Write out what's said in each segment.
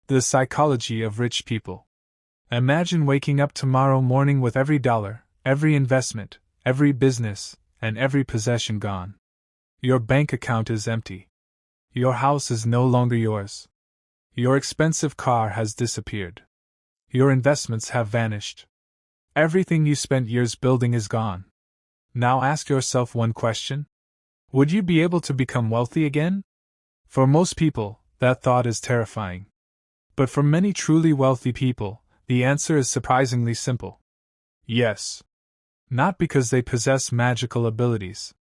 The psychology of rich people. Imagine waking up tomorrow morning with every dollar, every investment, every business, and every possession gone. Your bank account is empty. Your house is no longer yours. Your expensive car has disappeared. Your investments have vanished. Everything you spent years building is gone. Now ask yourself one question. Would you be able to become wealthy again? For most people, that thought is terrifying. But for many truly wealthy people, the answer is surprisingly simple. Yes. Not because they possess magical abilities.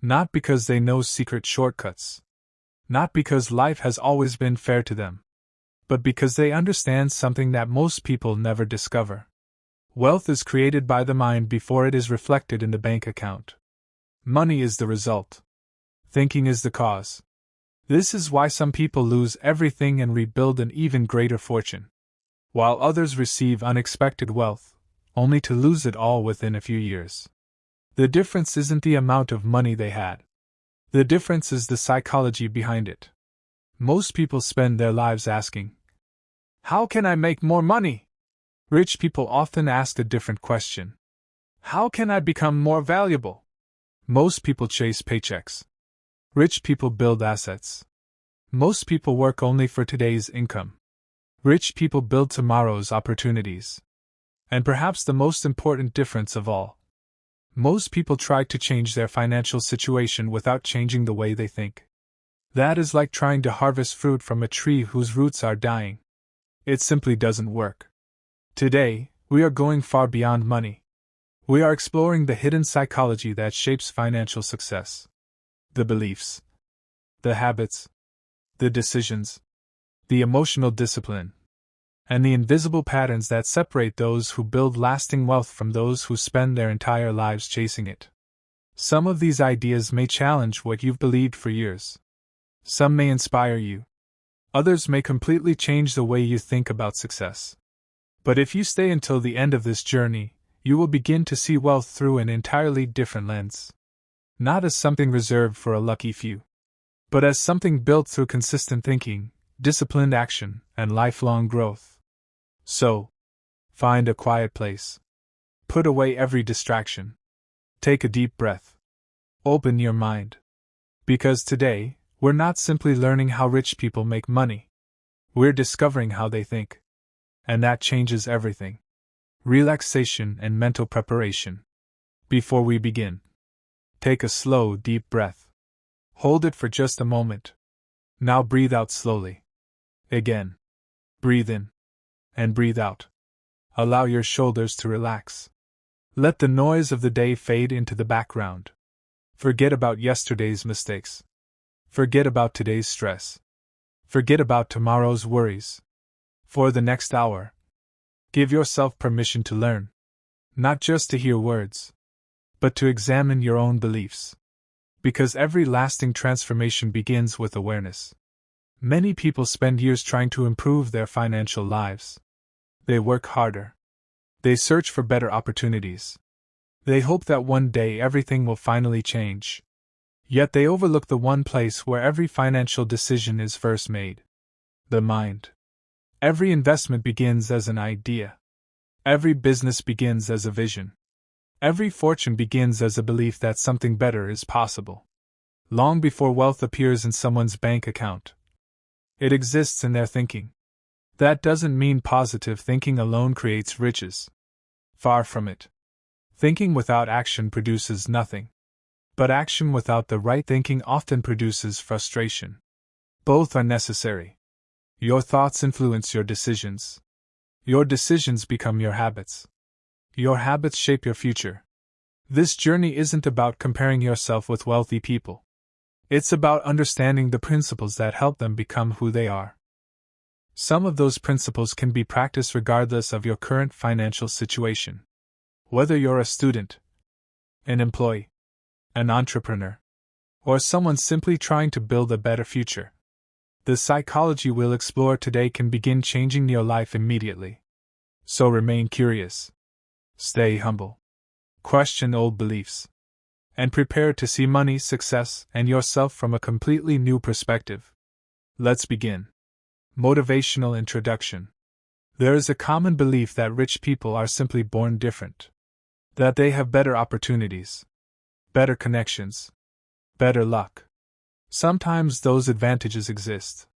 Not because they know secret shortcuts. Not because life has always been fair to them. But because they understand something that most people never discover. Wealth is created by the mind before it is reflected in the bank account. Money is the result. Thinking is the cause. This is why some people lose everything and rebuild an even greater fortune, while others receive unexpected wealth, only to lose it all within a few years. The difference isn't the amount of money they had. The difference is the psychology behind it. Most people spend their lives asking, "How can I make more money?" Rich people often ask a different question. "How can I become more valuable?" Most people chase paychecks. Rich people build assets. Most people work only for today's income. Rich people build tomorrow's opportunities. And perhaps the most important difference of all, most people try to change their financial situation without changing the way they think. That is like trying to harvest fruit from a tree whose roots are dying. It simply doesn't work. Today, we are going far beyond money. We are exploring the hidden psychology that shapes financial success. The beliefs, the habits, the decisions, the emotional discipline, and the invisible patterns that separate those who build lasting wealth from those who spend their entire lives chasing it. Some of these ideas may challenge what you've believed for years. Some may inspire you. Others may completely change the way you think about success. But if you stay until the end of this journey, you will begin to see wealth through an entirely different lens. Not as something reserved for a lucky few, but as something built through consistent thinking, disciplined action, and lifelong growth. So, find a quiet place. Put away every distraction. Take a deep breath. Open your mind. Because today, we're not simply learning how rich people make money. We're discovering how they think. And that changes everything. Relaxation and mental preparation. Before we begin, take a slow, deep breath. Hold it for just a moment. Now breathe out slowly. Again. Breathe in. And breathe out. Allow your shoulders to relax. Let the noise of the day fade into the background. Forget about yesterday's mistakes. Forget about today's stress. Forget about tomorrow's worries. For the next hour, give yourself permission to learn. Not just to hear words, but to examine your own beliefs. Because every lasting transformation begins with awareness. Many people spend years trying to improve their financial lives. They work harder. They search for better opportunities. They hope that one day everything will finally change. Yet they overlook the one place where every financial decision is first made: the mind. Every investment begins as an idea. Every business begins as a vision. Every fortune begins as a belief that something better is possible. Long before wealth appears in someone's bank account, it exists in their thinking. That doesn't mean positive thinking alone creates riches. Far from it. Thinking without action produces nothing. But action without the right thinking often produces frustration. Both are necessary. Your thoughts influence your decisions. Your decisions become your habits. Your habits shape your future. This journey isn't about comparing yourself with wealthy people. It's about understanding the principles that help them become who they are. Some of those principles can be practiced regardless of your current financial situation. Whether you're a student, an employee, an entrepreneur, or someone simply trying to build a better future, the psychology we'll explore today can begin changing your life immediately. So remain curious. Stay humble. Question old beliefs. And prepare to see money, success, and yourself from a completely new perspective. Let's begin. Motivational introduction. There is a common belief that rich people are simply born different. That they have better opportunities, better connections, better luck. Sometimes those advantages exist.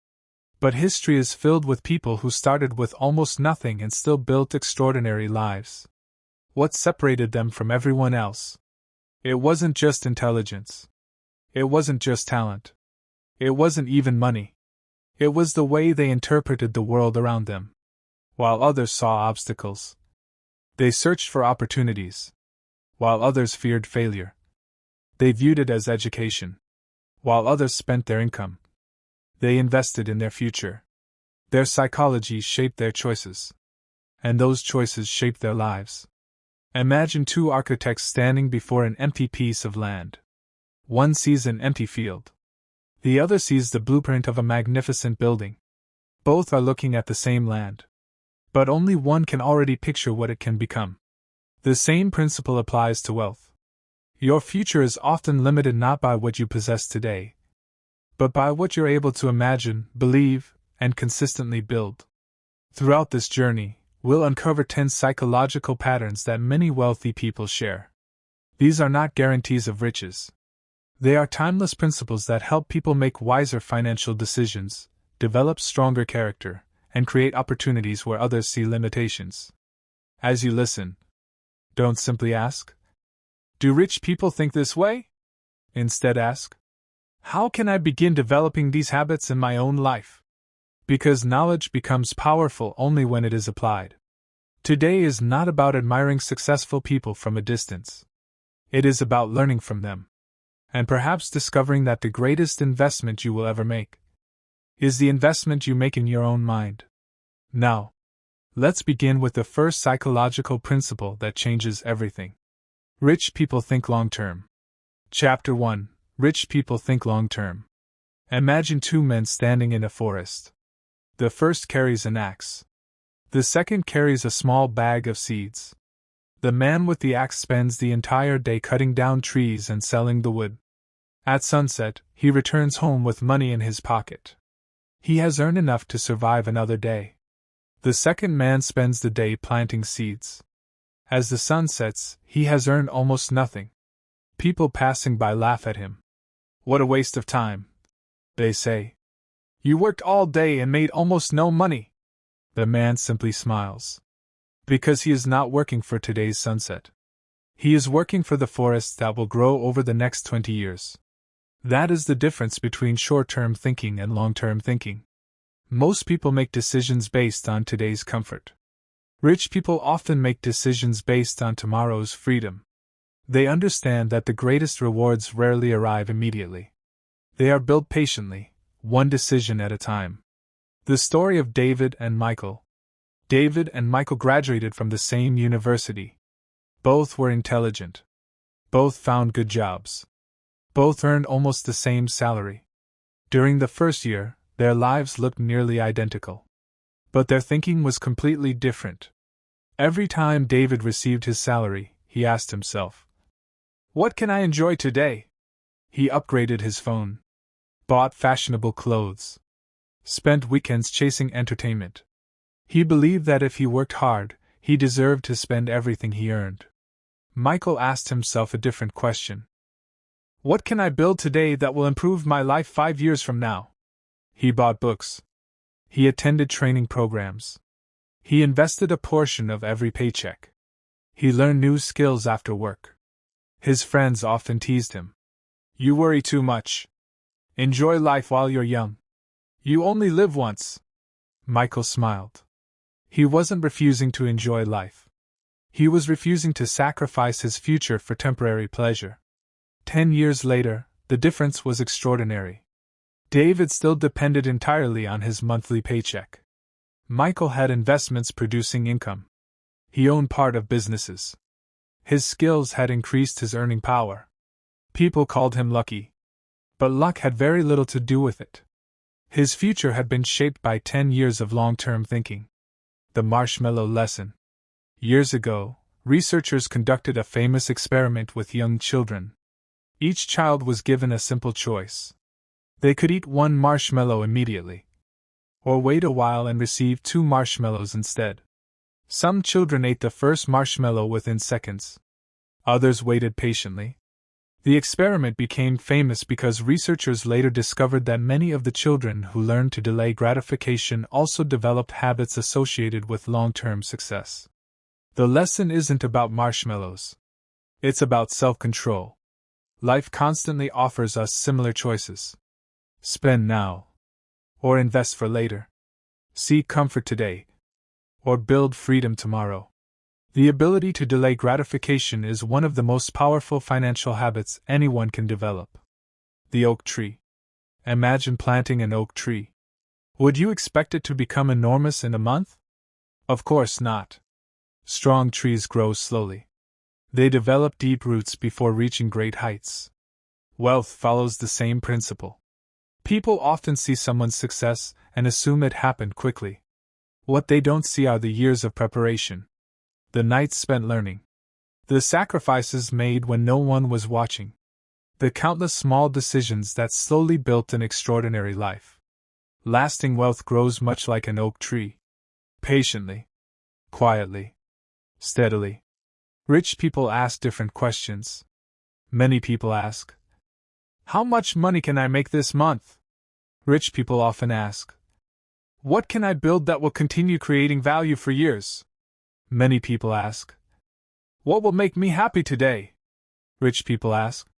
But history is filled with people who started with almost nothing and still built extraordinary lives. What separated them from everyone else? It wasn't just intelligence. It wasn't just talent. It wasn't even money. It was the way they interpreted the world around them. While others saw obstacles, they searched for opportunities. While others feared failure, they viewed it as education. While others spent their income, they invested in their future. Their psychology shaped their choices, and those choices shaped their lives. Imagine two architects standing before an empty piece of land. One sees an empty field. The other sees the blueprint of a magnificent building. Both are looking at the same land. But only one can already picture what it can become. The same principle applies to wealth. Your future is often limited not by what you possess today, but by what you're able to imagine, believe, and consistently build. Throughout this journey, we'll uncover 10 psychological patterns that many wealthy people share. These are not guarantees of riches. They are timeless principles that help people make wiser financial decisions, develop stronger character, and create opportunities where others see limitations. As you listen, don't simply ask, "Do rich people think this way?" Instead ask, "How can I begin developing these habits in my own life?" Because knowledge becomes powerful only when it is applied. Today is not about admiring successful people from a distance. It is about learning from them, and perhaps discovering that the greatest investment you will ever make is the investment you make in your own mind. Now, let's begin with the first psychological principle that changes everything. Rich people think long-term. Chapter 1. Rich people think long-term. Imagine two men standing in a forest. The first carries an axe. The second carries a small bag of seeds. The man with the axe spends the entire day cutting down trees and selling the wood. At sunset, he returns home with money in his pocket. He has earned enough to survive another day. The second man spends the day planting seeds. As the sun sets, he has earned almost nothing. People passing by laugh at him. "What a waste of time," they say. "You worked all day and made almost no money." The man simply smiles. Because he is not working for today's sunset. He is working for the forest that will grow over the next 20 years. That is the difference between short-term thinking and long-term thinking. Most people make decisions based on today's comfort. Rich people often make decisions based on tomorrow's freedom. They understand that the greatest rewards rarely arrive immediately. They are built patiently, one decision at a time. The story of David and Michael. David and Michael graduated from the same university. Both were intelligent. Both found good jobs. Both earned almost the same salary. During the first year, their lives looked nearly identical. But their thinking was completely different. Every time David received his salary, he asked himself, "What can I enjoy today?" He upgraded his phone, bought fashionable clothes, spent weekends chasing entertainment. He believed that if he worked hard, he deserved to spend everything he earned. Michael asked himself a different question. "What can I build today that will improve my life 5 years from now?" He bought books. He attended training programs. He invested a portion of every paycheck. He learned new skills after work. His friends often teased him. "You worry too much. Enjoy life while you're young. You only live once." Michael smiled. He wasn't refusing to enjoy life. He was refusing to sacrifice his future for temporary pleasure. 10 years later, the difference was extraordinary. David still depended entirely on his monthly paycheck. Michael had investments producing income. He owned part of businesses. His skills had increased his earning power. People called him lucky. But luck had very little to do with it. His future had been shaped by 10 years of long-term thinking. The marshmallow lesson. Years ago, researchers conducted a famous experiment with young children. Each child was given a simple choice. They could eat one marshmallow immediately, Or wait a while and receive 2 marshmallows instead. Some children ate the first marshmallow within seconds. Others waited patiently. The experiment became famous because researchers later discovered that many of the children who learned to delay gratification also developed habits associated with long-term success. The lesson isn't about marshmallows. It's about self-control. Life constantly offers us similar choices. Spend now. Or invest for later. Seek comfort today. Or build freedom tomorrow. The ability to delay gratification is one of the most powerful financial habits anyone can develop. The oak tree. Imagine planting an oak tree. Would you expect it to become enormous in a month? Of course not. Strong trees grow slowly. They develop deep roots before reaching great heights. Wealth follows the same principle. People often see someone's success and assume it happened quickly. What they don't see are the years of preparation. The nights spent learning. The sacrifices made when no one was watching. The countless small decisions that slowly built an extraordinary life. Lasting wealth grows much like an oak tree. Patiently. Quietly. Steadily. Rich people ask different questions. Many people ask, "How much money can I make this month?" Rich people often ask, "What can I build that will continue creating value for years?" Many people ask, "What will make me happy today?" Rich people ask,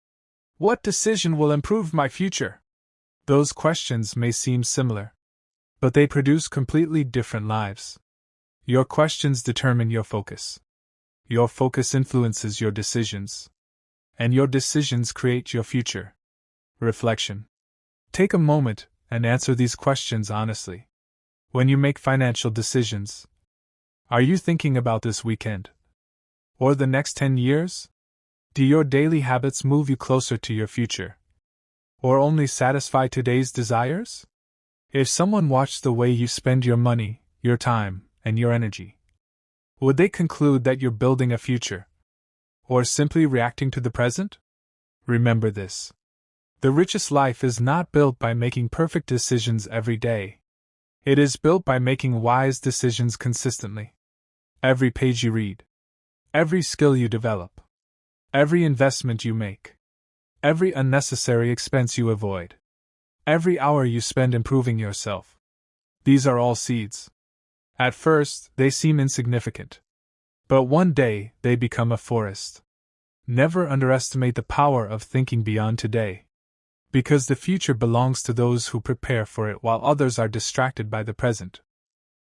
"What decision will improve my future?" Those questions may seem similar, but they produce completely different lives. Your questions determine your focus. Your focus influences your decisions. And your decisions create your future. Reflection. Take a moment and answer these questions honestly. When you make financial decisions, are you thinking about this weekend? Or the next 10 years? Do your daily habits move you closer to your future? Or only satisfy today's desires? If someone watched the way you spend your money, your time, and your energy, would they conclude that you're building a future? Or simply reacting to the present? Remember this. The richest life is not built by making perfect decisions every day. It is built by making wise decisions consistently. Every page you read, every skill you develop, every investment you make, every unnecessary expense you avoid, every hour you spend improving yourself. These are all seeds. At first, they seem insignificant. But one day, they become a forest. Never underestimate the power of thinking beyond today. Because the future belongs to those who prepare for it while others are distracted by the present.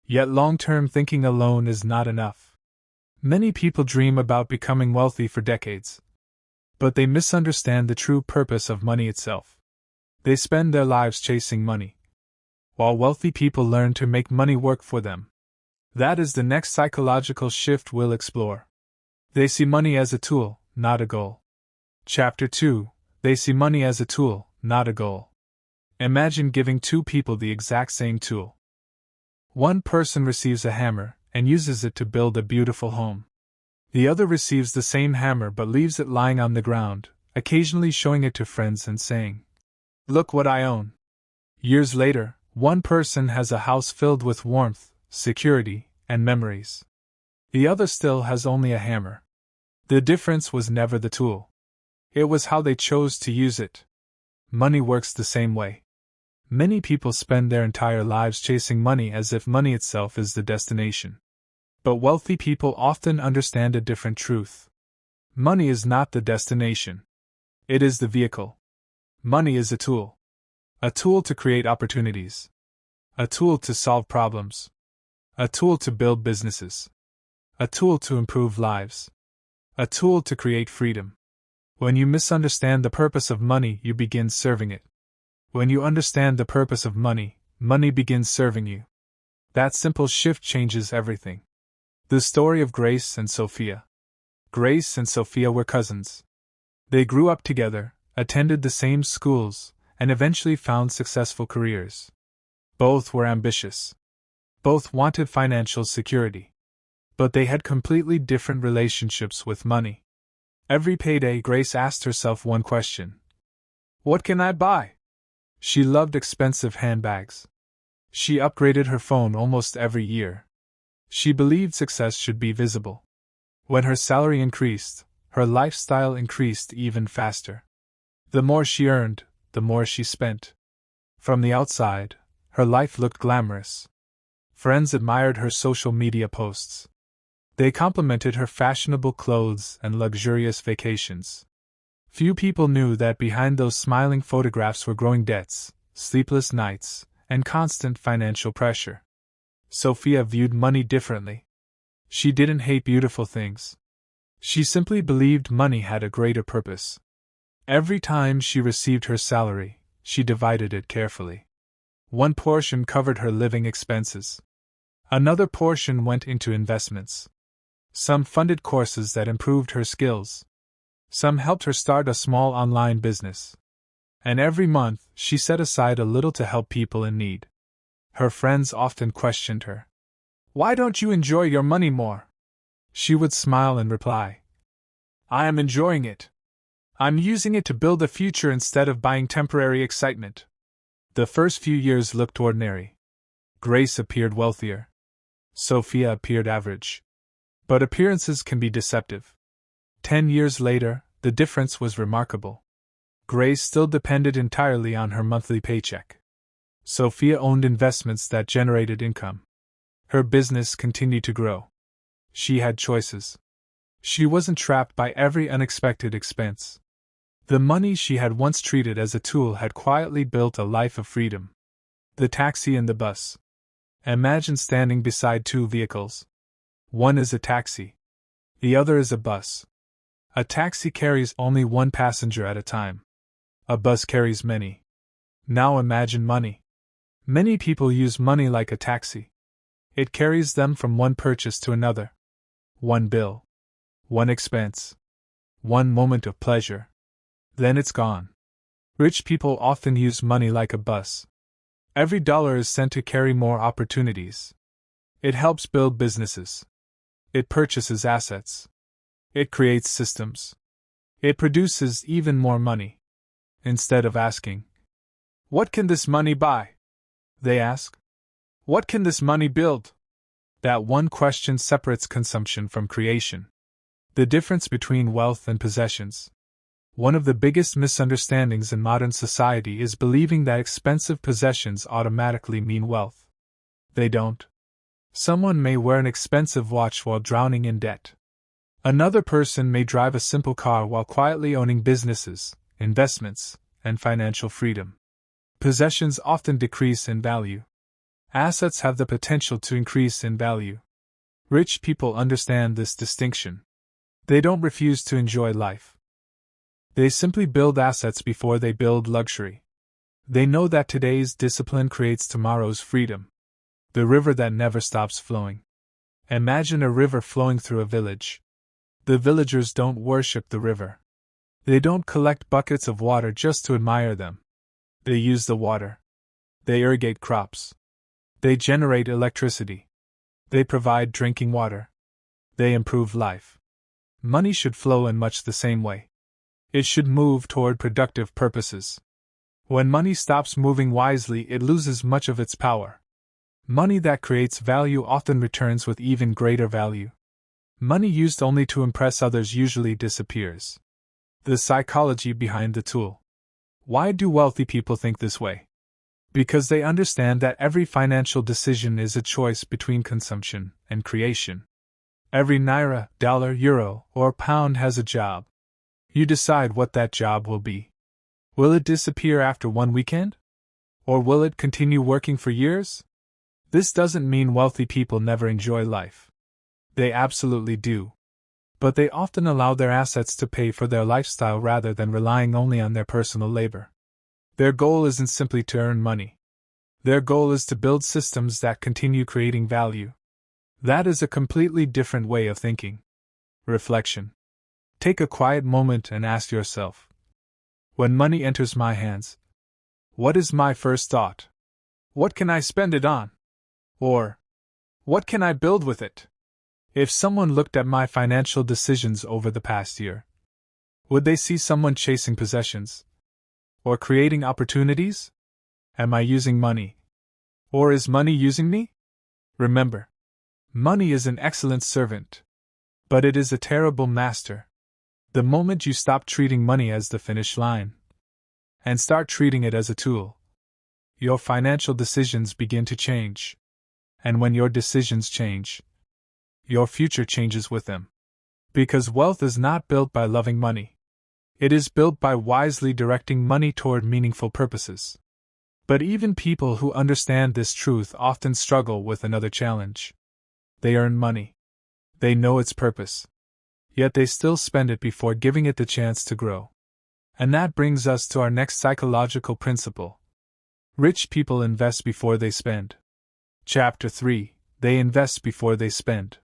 Yet long-term thinking alone is not enough. Many people dream about becoming wealthy for decades. But they misunderstand the true purpose of money itself. They spend their lives chasing money, while wealthy people learn to make money work for them. That is the next psychological shift we'll explore. They see money as a tool, not a goal. Chapter 2. They see money as a tool, not a goal. Imagine giving 2 people the exact same tool. One person receives a hammer and uses it to build a beautiful home. The other receives the same hammer but leaves it lying on the ground, occasionally showing it to friends and saying, "Look what I own." Years later, one person has a house filled with warmth, security, and memories. The other still has only a hammer. The difference was never the tool. It was how they chose to use it. Money works the same way. Many people spend their entire lives chasing money as if money itself is the destination. But wealthy people often understand a different truth. Money is not the destination. It is the vehicle. Money is a tool. A tool to create opportunities. A tool to solve problems. A tool to build businesses. A tool to improve lives. A tool to create freedom. When you misunderstand the purpose of money, you begin serving it. When you understand the purpose of money, money begins serving you. That simple shift changes everything. The story of Grace and Sophia. Grace and Sophia were cousins. They grew up together, attended the same schools, and eventually found successful careers. Both were ambitious. Both wanted financial security. But they had completely different relationships with money. Every payday, Grace asked herself one question: "What can I buy?" She loved expensive handbags. She upgraded her phone almost every year. She believed success should be visible. When her salary increased, her lifestyle increased even faster. The more she earned, the more she spent. From the outside, her life looked glamorous. Friends admired her social media posts. They complimented her fashionable clothes and luxurious vacations. Few people knew that behind those smiling photographs were growing debts, sleepless nights, and constant financial pressure. Sophia viewed money differently. She didn't hate beautiful things. She simply believed money had a greater purpose. Every time she received her salary, she divided it carefully. One portion covered her living expenses. Another portion went into investments. Some funded courses that improved her skills. Some helped her start a small online business. And every month, she set aside a little to help people in need. Her friends often questioned her. "Why don't you enjoy your money more?" She would smile and reply, "I am enjoying it. I'm using it to build a future instead of buying temporary excitement." The first few years looked ordinary. Grace appeared wealthier. Sophia appeared average. But appearances can be deceptive. 10 years later, the difference was remarkable. Grace still depended entirely on her monthly paycheck. Sophia owned investments that generated income. Her business continued to grow. She had choices. She wasn't trapped by every unexpected expense. The money she had once treated as a tool had quietly built a life of freedom. The taxi and the bus. Imagine standing beside two vehicles. One is a taxi. The other is a bus. A taxi carries only one passenger at a time. A bus carries many. Now imagine money. Many people use money like a taxi. It carries them from one purchase to another. One bill. One expense. One moment of pleasure. Then it's gone. Rich people often use money like a bus. Every dollar is sent to carry more opportunities. It helps build businesses. It purchases assets. It creates systems. It produces even more money. Instead of asking, "What can this money buy?" they ask, "What can this money build?" That one question separates consumption from creation. The difference between wealth and possessions. One of the biggest misunderstandings in modern society is believing that expensive possessions automatically mean wealth. They don't. Someone may wear an expensive watch while drowning in debt. Another person may drive a simple car while quietly owning businesses, investments, and financial freedom. Possessions often decrease in value. Assets have the potential to increase in value. Rich people understand this distinction. They don't refuse to enjoy life. They simply build assets before they build luxury. They know that today's discipline creates tomorrow's freedom. The river that never stops flowing. Imagine a river flowing through a village. The villagers don't worship the river. They don't collect buckets of water just to admire them. They use the water. They irrigate crops. They generate electricity. They provide drinking water. They improve life. Money should flow in much the same way. It should move toward productive purposes. When money stops moving wisely, it loses much of its power. Money that creates value often returns with even greater value. Money used only to impress others usually disappears. The psychology behind the tool. Why do wealthy people think this way? Because they understand that every financial decision is a choice between consumption and creation. Every naira, dollar, euro, or pound has a job. You decide what that job will be. Will it disappear after one weekend? Or will it continue working for years? This doesn't mean wealthy people never enjoy life. They absolutely do. But they often allow their assets to pay for their lifestyle rather than relying only on their personal labor. Their goal isn't simply to earn money. Their goal is to build systems that continue creating value. That is a completely different way of thinking. Reflection. Take a quiet moment and ask yourself, when money enters my hands, what is my first thought? What can I spend it on? Or, what can I build with it? If someone looked at my financial decisions over the past year, would they see someone chasing possessions? Or creating opportunities? Am I using money? Or is money using me? Remember, money is an excellent servant, but it is a terrible master. The moment you stop treating money as the finish line and start treating it as a tool, your financial decisions begin to change. And when your decisions change, your future changes with them. Because wealth is not built by loving money. It is built by wisely directing money toward meaningful purposes. But even people who understand this truth often struggle with another challenge. They earn money. They know its purpose. Yet they still spend it before giving it the chance to grow. And that brings us to our next psychological principle. Rich people invest before they spend. Chapter 3. They invest before they spend.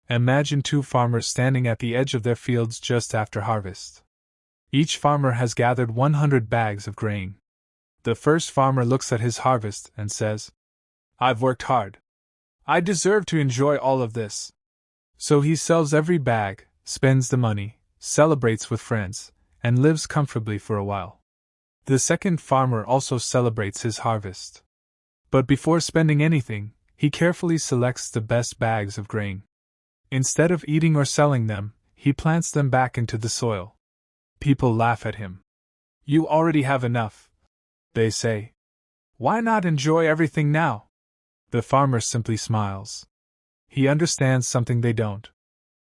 Imagine two farmers standing at the edge of their fields just after harvest. Each farmer has gathered 100 bags of grain. The first farmer looks at his harvest and says, "I've worked hard. I deserve to enjoy all of this." So he sells every bag, spends the money, celebrates with friends, and lives comfortably for a while. The second farmer also celebrates his harvest. But before spending anything, he carefully selects the best bags of grain. Instead of eating or selling them, he plants them back into the soil. People laugh at him. "You already have enough," they say. "Why not enjoy everything now?" The farmer simply smiles. He understands something they don't.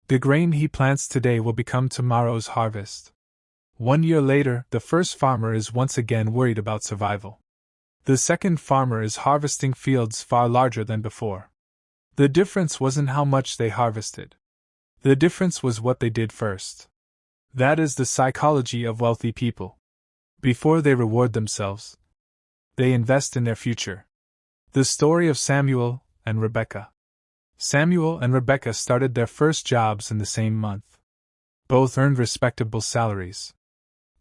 The grain he plants today will become tomorrow's harvest. 1 year later, the first farmer is once again worried about survival. The second farmer is harvesting fields far larger than before. The difference wasn't how much they harvested. The difference was what they did first. That is the psychology of wealthy people. Before they reward themselves, they invest in their future. The story of Samuel and Rebecca. Samuel and Rebecca started their first jobs in the same month. Both earned respectable salaries.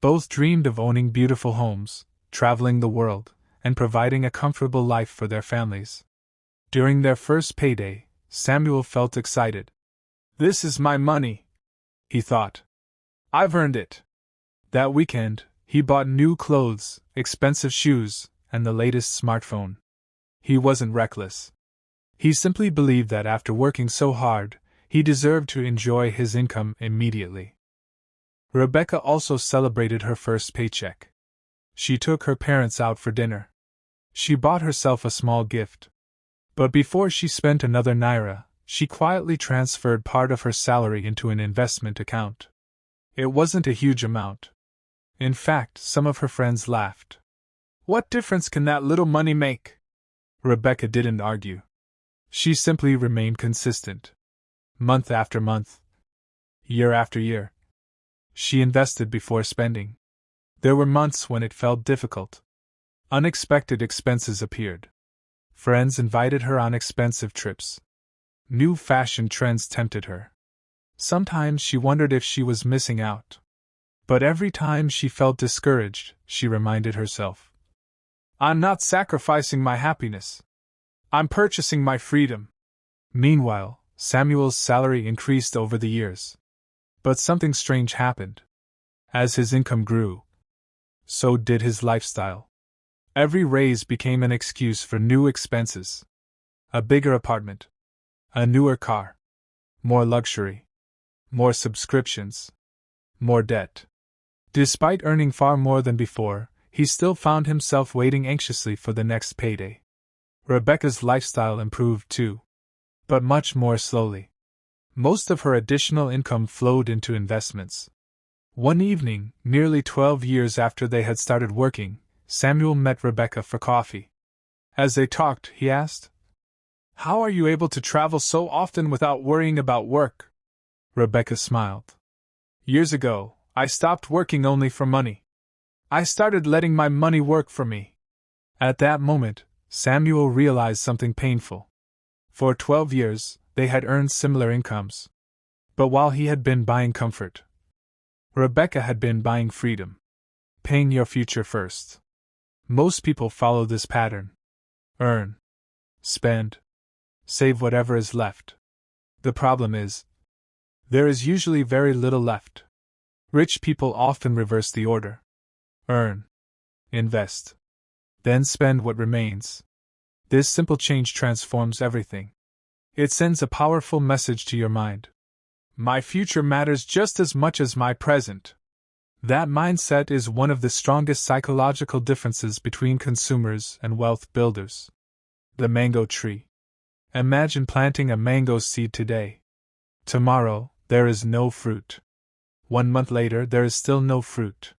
Both dreamed of owning beautiful homes, traveling the world, and providing a comfortable life for their families. During their first payday, Samuel felt excited. "This is my money," he thought. "I've earned it." That weekend, he bought new clothes, expensive shoes, and the latest smartphone. He wasn't reckless. He simply believed that after working so hard, he deserved to enjoy his income immediately. Rebecca also celebrated her first paycheck. She took her parents out for dinner. She bought herself a small gift. But before she spent another naira, she quietly transferred part of her salary into an investment account. It wasn't a huge amount. In fact, some of her friends laughed. "What difference can that little money make?" Rebecca didn't argue. She simply remained consistent. Month after month, year after year, she invested before spending. There were months when it felt difficult. Unexpected expenses appeared. Friends invited her on expensive trips. New fashion trends tempted her. Sometimes she wondered if she was missing out. But every time she felt discouraged, she reminded herself, "I'm not sacrificing my happiness. I'm purchasing my freedom." Meanwhile, Samuel's salary increased over the years. But something strange happened. As his income grew, so did his lifestyle. Every raise became an excuse for new expenses. A bigger apartment. A newer car. More luxury. More subscriptions. More debt. Despite earning far more than before, he still found himself waiting anxiously for the next payday. Rebecca's lifestyle improved too. But much more slowly. Most of her additional income flowed into investments. One evening, nearly 12 years after they had started working, Samuel met Rebecca for coffee. As they talked, he asked, "How are you able to travel so often without worrying about work?" Rebecca smiled. "Years ago, I stopped working only for money. I started letting my money work for me." At that moment, Samuel realized something painful. For 12 years, they had earned similar incomes. But while he had been buying comfort, Rebecca had been buying freedom. Paying your future first. Most people follow this pattern. Earn. Spend. Save whatever is left. The problem is, there is usually very little left. Rich people often reverse the order. Earn. Invest. Then spend what remains. This simple change transforms everything. It sends a powerful message to your mind. My future matters just as much as my present. That mindset is one of the strongest psychological differences between consumers and wealth builders. The mango tree. Imagine planting a mango seed today. Tomorrow, there is no fruit. 1 month later, there is still no fruit.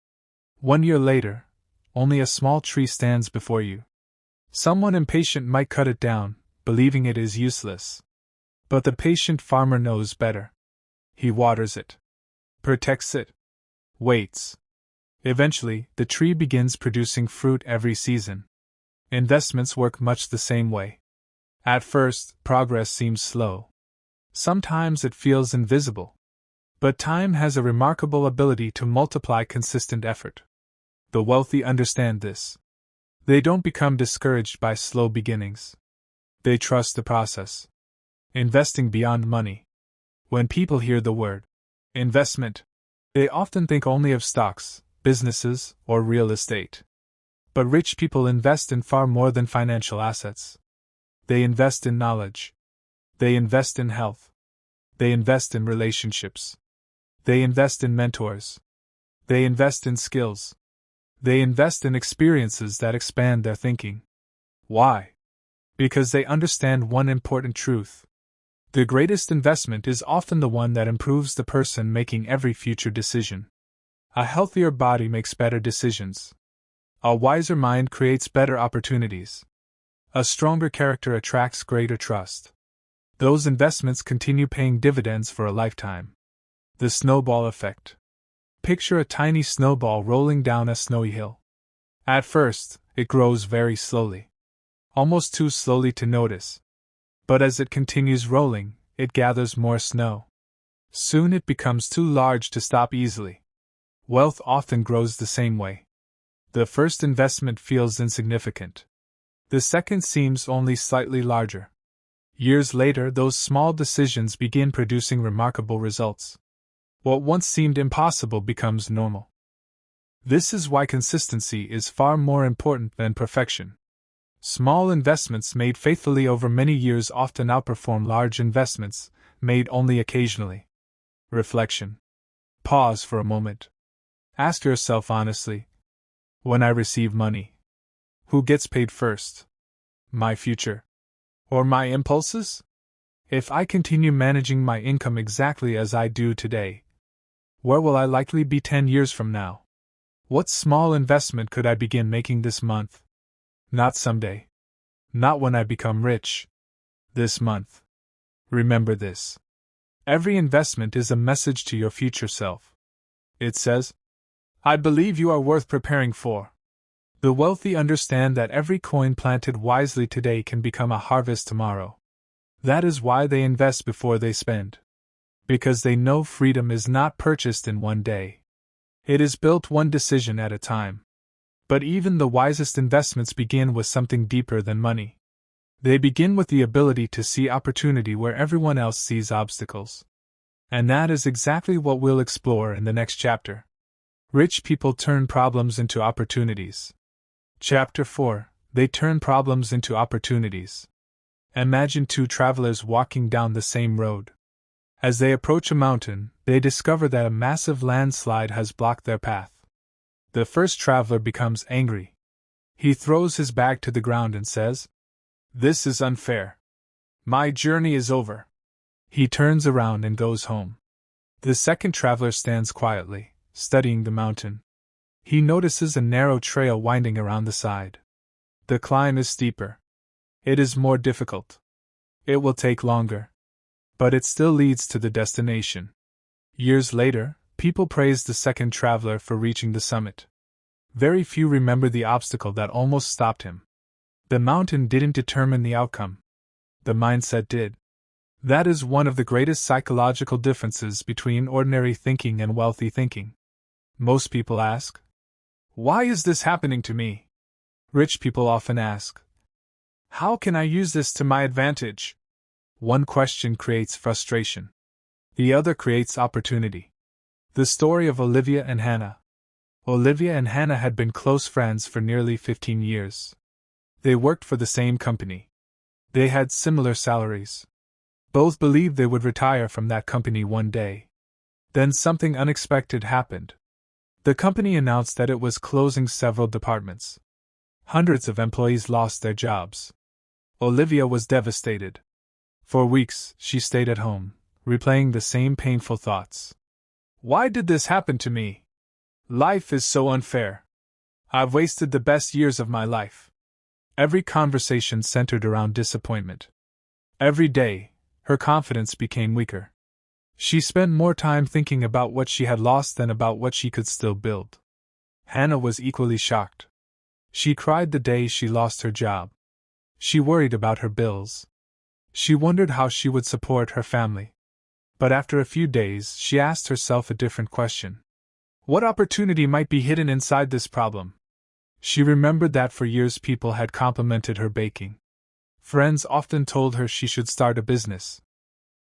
1 year later, only a small tree stands before you. Someone impatient might cut it down, believing it is useless. But the patient farmer knows better. He waters it, protects it, waits. Eventually, the tree begins producing fruit every season. Investments work much the same way. At first, progress seems slow. Sometimes it feels invisible. But time has a remarkable ability to multiply consistent effort. The wealthy understand this. They don't become discouraged by slow beginnings. They trust the process. Investing beyond money. When people hear the word investment, they often think only of stocks, businesses, or real estate. But rich people invest in far more than financial assets. They invest in knowledge. They invest in health. They invest in relationships. They invest in mentors. They invest in skills. They invest in experiences that expand their thinking. Why? Because they understand one important truth. The greatest investment is often the one that improves the person making every future decision. A healthier body makes better decisions. A wiser mind creates better opportunities. A stronger character attracts greater trust. Those investments continue paying dividends for a lifetime. The snowball effect. Picture a tiny snowball rolling down a snowy hill. At first, it grows very slowly. Almost too slowly to notice. But as it continues rolling, it gathers more snow. Soon it becomes too large to stop easily. Wealth often grows the same way. The first investment feels insignificant. The second seems only slightly larger. Years later, those small decisions begin producing remarkable results. What once seemed impossible becomes normal. This is why consistency is far more important than perfection. Small investments made faithfully over many years often outperform large investments made only occasionally. Reflection. Pause for a moment. Ask yourself honestly, when I receive money, who gets paid first? My future? Or my impulses? If I continue managing my income exactly as I do today, where will I likely be 10 years from now? What small investment could I begin making this month? Not someday. Not when I become rich. This month. Remember this. Every investment is a message to your future self. It says, I believe you are worth preparing for. The wealthy understand that every coin planted wisely today can become a harvest tomorrow. That is why they invest before they spend. Because they know freedom is not purchased in one day. It is built one decision at a time. But even the wisest investments begin with something deeper than money. They begin with the ability to see opportunity where everyone else sees obstacles. And that is exactly what we'll explore in the next chapter. Rich people turn problems into opportunities. Chapter 4. They turn problems into opportunities. Imagine two travelers walking down the same road. As they approach a mountain, they discover that a massive landslide has blocked their path. The first traveler becomes angry. He throws his bag to the ground and says, This is unfair. My journey is over. He turns around and goes home. The second traveler stands quietly, studying the mountain. He notices a narrow trail winding around the side. The climb is steeper. It is more difficult. It will take longer. But it still leads to the destination. Years later, people praise the second traveler for reaching the summit. Very few remember the obstacle that almost stopped him. The mountain didn't determine the outcome. The mindset did. That is one of the greatest psychological differences between ordinary thinking and wealthy thinking. Most people ask, Why is this happening to me? Rich people often ask, How can I use this to my advantage? One question creates frustration. The other creates opportunity. The story of Olivia and Hannah. Olivia and Hannah had been close friends for nearly 15 years. They worked for the same company. They had similar salaries. Both believed they would retire from that company one day. Then something unexpected happened. The company announced that it was closing several departments. Hundreds of employees lost their jobs. Olivia was devastated. For weeks, she stayed at home, replaying the same painful thoughts. Why did this happen to me? Life is so unfair. I've wasted the best years of my life. Every conversation centered around disappointment. Every day, her confidence became weaker. She spent more time thinking about what she had lost than about what she could still build. Hannah was equally shocked. She cried the day she lost her job. She worried about her bills. She wondered how she would support her family. But after a few days, she asked herself a different question. What opportunity might be hidden inside this problem? She remembered that for years people had complimented her baking. Friends often told her she should start a business.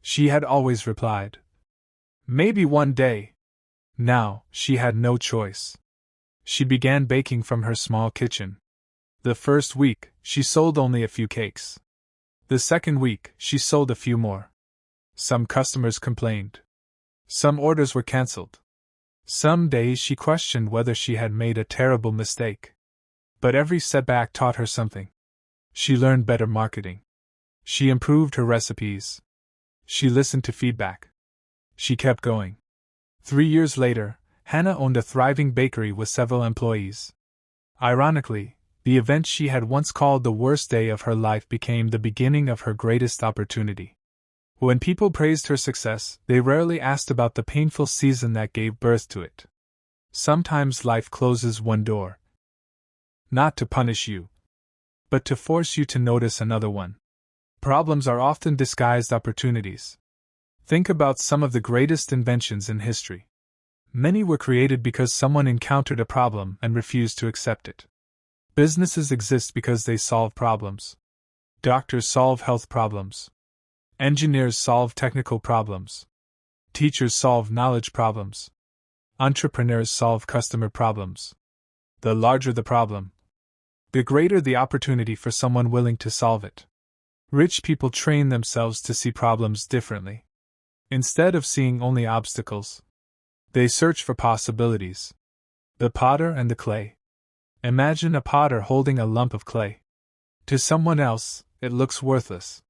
She had always replied, maybe one day. Now, she had no choice. She began baking from her small kitchen. The first week, she sold only a few cakes. The second week, she sold a few more. Some customers complained. Some orders were cancelled. Some days she questioned whether she had made a terrible mistake. But every setback taught her something. She learned better marketing. She improved her recipes. She listened to feedback. She kept going. 3 years later, Hannah owned a thriving bakery with several employees. Ironically, the event she had once called the worst day of her life became the beginning of her greatest opportunity. When people praised her success, they rarely asked about the painful season that gave birth to it. Sometimes life closes one door. Not to punish you, but to force you to notice another one. Problems are often disguised opportunities. Think about some of the greatest inventions in history. Many were created because someone encountered a problem and refused to accept it. Businesses exist because they solve problems. Doctors solve health problems. Engineers solve technical problems. Teachers solve knowledge problems. Entrepreneurs solve customer problems. The larger the problem, the greater the opportunity for someone willing to solve it. Rich people train themselves to see problems differently. Instead of seeing only obstacles, they search for possibilities. The potter and the clay. Imagine a potter holding a lump of clay. To someone else, it looks worthless,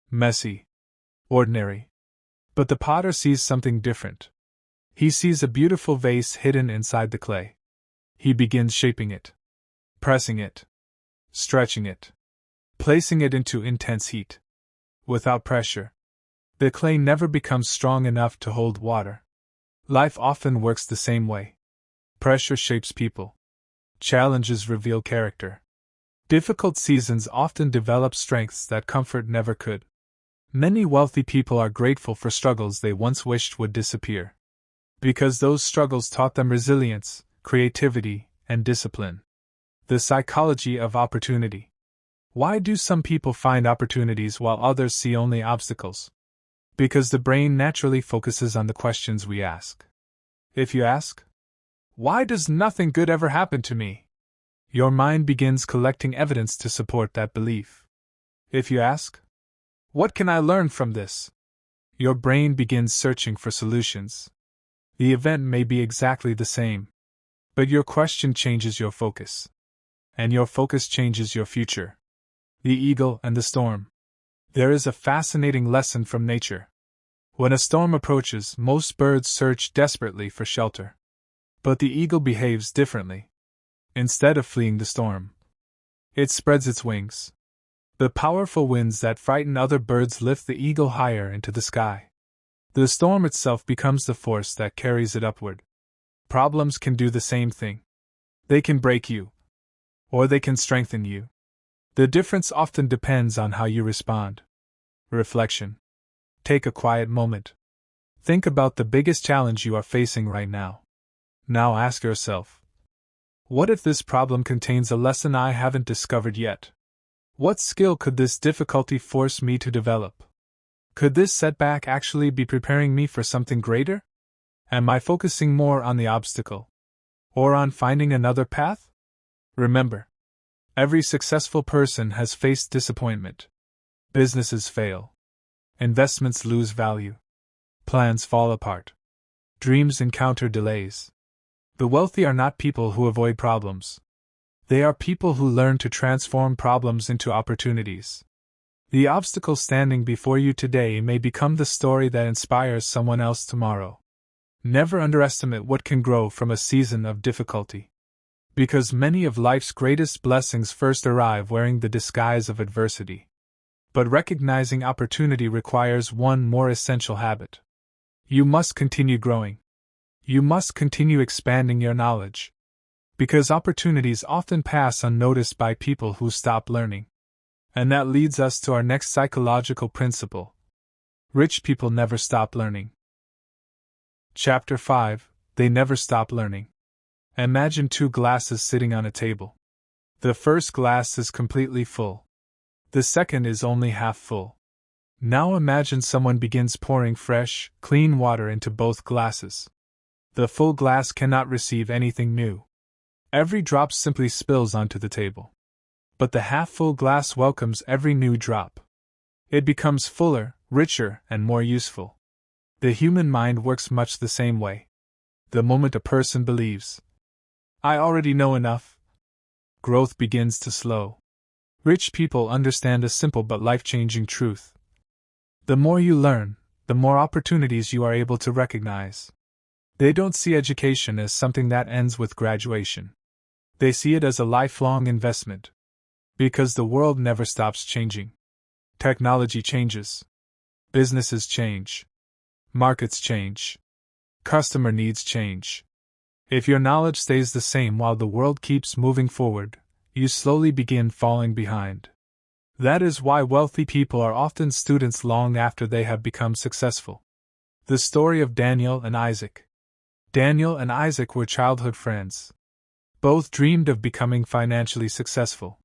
messy, ordinary. But the potter sees something different. He sees a beautiful vase hidden inside the clay. He begins shaping it, pressing it, stretching it, placing it into intense heat. Without pressure, the clay never becomes strong enough to hold water. Life often works the same way. Pressure shapes people. Challenges reveal character. Difficult seasons often develop strengths that comfort never could. Many wealthy people are grateful for struggles they once wished would disappear. Because those struggles taught them resilience, creativity, and discipline. The psychology of opportunity. Why do some people find opportunities while others see only obstacles? Because the brain naturally focuses on the questions we ask. If you ask, why does nothing good ever happen to me? Your mind begins collecting evidence to support that belief. If you ask, what can I learn from this? Your brain begins searching for solutions. The event may be exactly the same, but your question changes your focus. And your focus changes your future. The eagle and the storm. There is a fascinating lesson from nature. When a storm approaches, most birds search desperately for shelter. But the eagle behaves differently. Instead of fleeing the storm, it spreads its wings. The powerful winds that frighten other birds lift the eagle higher into the sky. The storm itself becomes the force that carries it upward. Problems can do the same thing. They can break you, or they can strengthen you. The difference often depends on how you respond. Reflection. Take a quiet moment. Think about the biggest challenge you are facing right now. Now ask yourself, what if this problem contains a lesson I haven't discovered yet? What skill could this difficulty force me to develop? Could this setback actually be preparing me for something greater? Am I focusing more on the obstacle, or on finding another path? Remember, Every successful person has faced disappointment. Businesses fail. Investments lose value. Plans fall apart. Dreams encounter delays. The wealthy are not people who avoid problems. They are people who learn to transform problems into opportunities. The obstacle standing before you today may become the story that inspires someone else tomorrow. Never underestimate what can grow from a season of difficulty. Because many of life's greatest blessings first arrive wearing the disguise of adversity. But recognizing opportunity requires one more essential habit. You must continue growing. You must continue expanding your knowledge. Because opportunities often pass unnoticed by people who stop learning. And that leads us to our next psychological principle. Rich people never stop learning. Chapter 5: They never stop learning. Imagine two glasses sitting on a table. The first glass is completely full. The second is only half full. Now imagine someone begins pouring fresh, clean water into both glasses. The full glass cannot receive anything new. Every drop simply spills onto the table. But the half-full glass welcomes every new drop. It becomes fuller, richer, and more useful. The human mind works much the same way. The moment a person believes, "I already know enough," growth begins to slow. Rich people understand a simple but life-changing truth. The more you learn, the more opportunities you are able to recognize. They don't see education as something that ends with graduation. They see it as a lifelong investment. Because the world never stops changing. Technology changes. Businesses change. Markets change. Customer needs change. If your knowledge stays the same while the world keeps moving forward, you slowly begin falling behind. That is why wealthy people are often students long after they have become successful. The story of Daniel and Isaac. Daniel and Isaac were childhood friends. Both dreamed of becoming financially successful.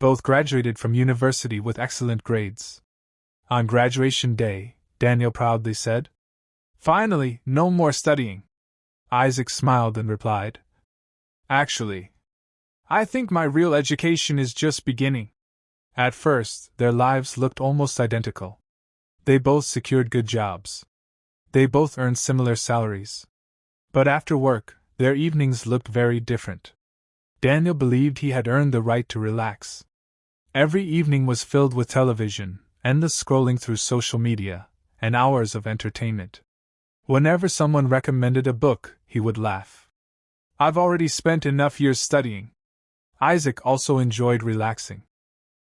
Both graduated from university with excellent grades. On graduation day, Daniel proudly said, "Finally, no more studying." Isaac smiled and replied, "Actually, I think my real education is just beginning." At first, their lives looked almost identical. They both secured good jobs. They both earned similar salaries. But after work, their evenings looked very different. Daniel believed he had earned the right to relax. Every evening was filled with television, endless scrolling through social media, and hours of entertainment. Whenever someone recommended a book, he would laugh. "I've already spent enough years studying." Isaac also enjoyed relaxing.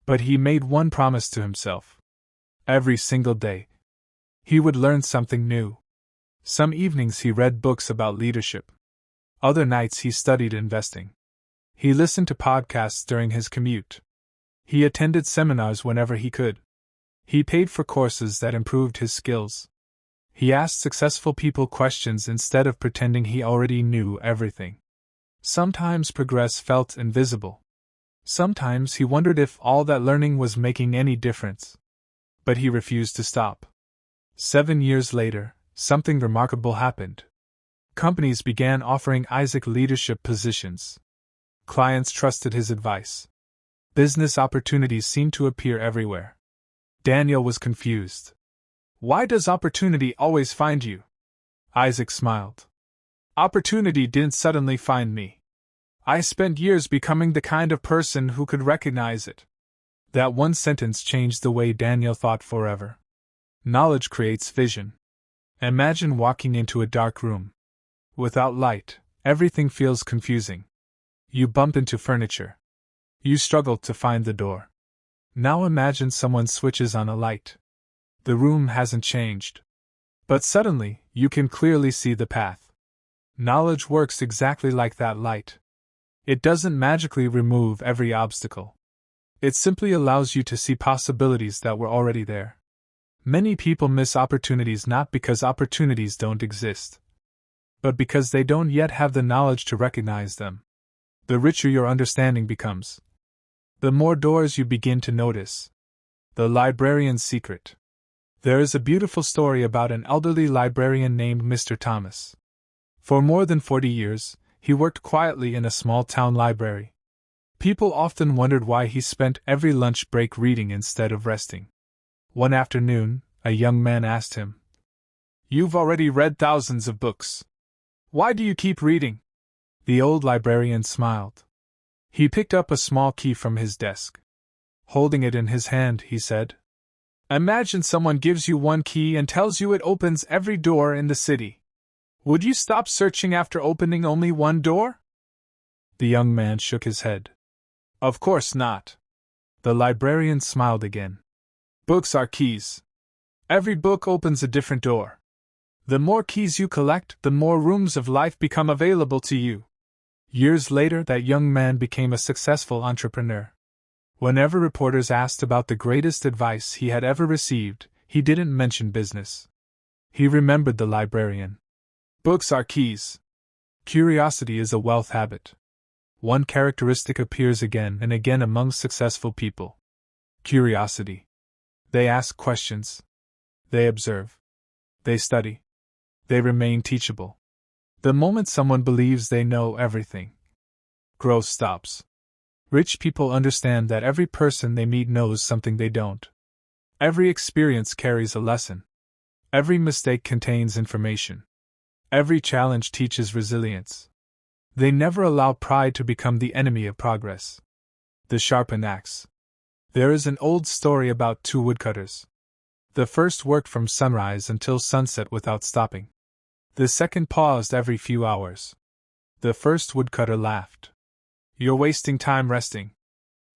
But he made one promise to himself. Every single day, he would learn something new. Some evenings he read books about leadership. Other nights he studied investing. He listened to podcasts during his commute. He attended seminars whenever he could. He paid for courses that improved his skills. He asked successful people questions instead of pretending he already knew everything. Sometimes progress felt invisible. Sometimes he wondered if all that learning was making any difference. But he refused to stop. 7 years later, something remarkable happened. Companies began offering Isaac leadership positions. Clients trusted his advice. Business opportunities seemed to appear everywhere. Daniel was confused. "Why does opportunity always find you?" Isaac smiled. "Opportunity didn't suddenly find me. I spent years becoming the kind of person who could recognize it." That one sentence changed the way Daniel thought forever. Knowledge creates vision. Imagine walking into a dark room. Without light, everything feels confusing. You bump into furniture. You struggle to find the door. Now imagine someone switches on a light. The room hasn't changed. But suddenly, you can clearly see the path. Knowledge works exactly like that light. It doesn't magically remove every obstacle. It simply allows you to see possibilities that were already there. Many people miss opportunities not because opportunities don't exist, but because they don't yet have the knowledge to recognize them. The richer your understanding becomes, the more doors you begin to notice. The Librarian's Secret. There is a beautiful story about an elderly librarian named Mr. Thomas. For more than 40 years, he worked quietly in a small town library. People often wondered why he spent every lunch break reading instead of resting. One afternoon, a young man asked him, "You've already read thousands of books. Why do you keep reading?" The old librarian smiled. He picked up a small key from his desk. Holding it in his hand, he said, "Imagine someone gives you one key and tells you it opens every door in the city. Would you stop searching after opening only one door?" The young man shook his head. "Of course not." The librarian smiled again. "Books are keys. Every book opens a different door. The more keys you collect, the more rooms of life become available to you." Years later, that young man became a successful entrepreneur. Whenever reporters asked about the greatest advice he had ever received, he didn't mention business. He remembered the librarian. Books are keys. Curiosity is a wealth habit. One characteristic appears again and again among successful people: curiosity. They ask questions. They observe. They study. They remain teachable. The moment someone believes they know everything, growth stops. Rich people understand that every person they meet knows something they don't. Every experience carries a lesson. Every mistake contains information. Every challenge teaches resilience. They never allow pride to become the enemy of progress. The sharpened axe. There is an old story about two woodcutters. The first worked from sunrise until sunset without stopping. The second paused every few hours. The first woodcutter laughed. "You're wasting time resting."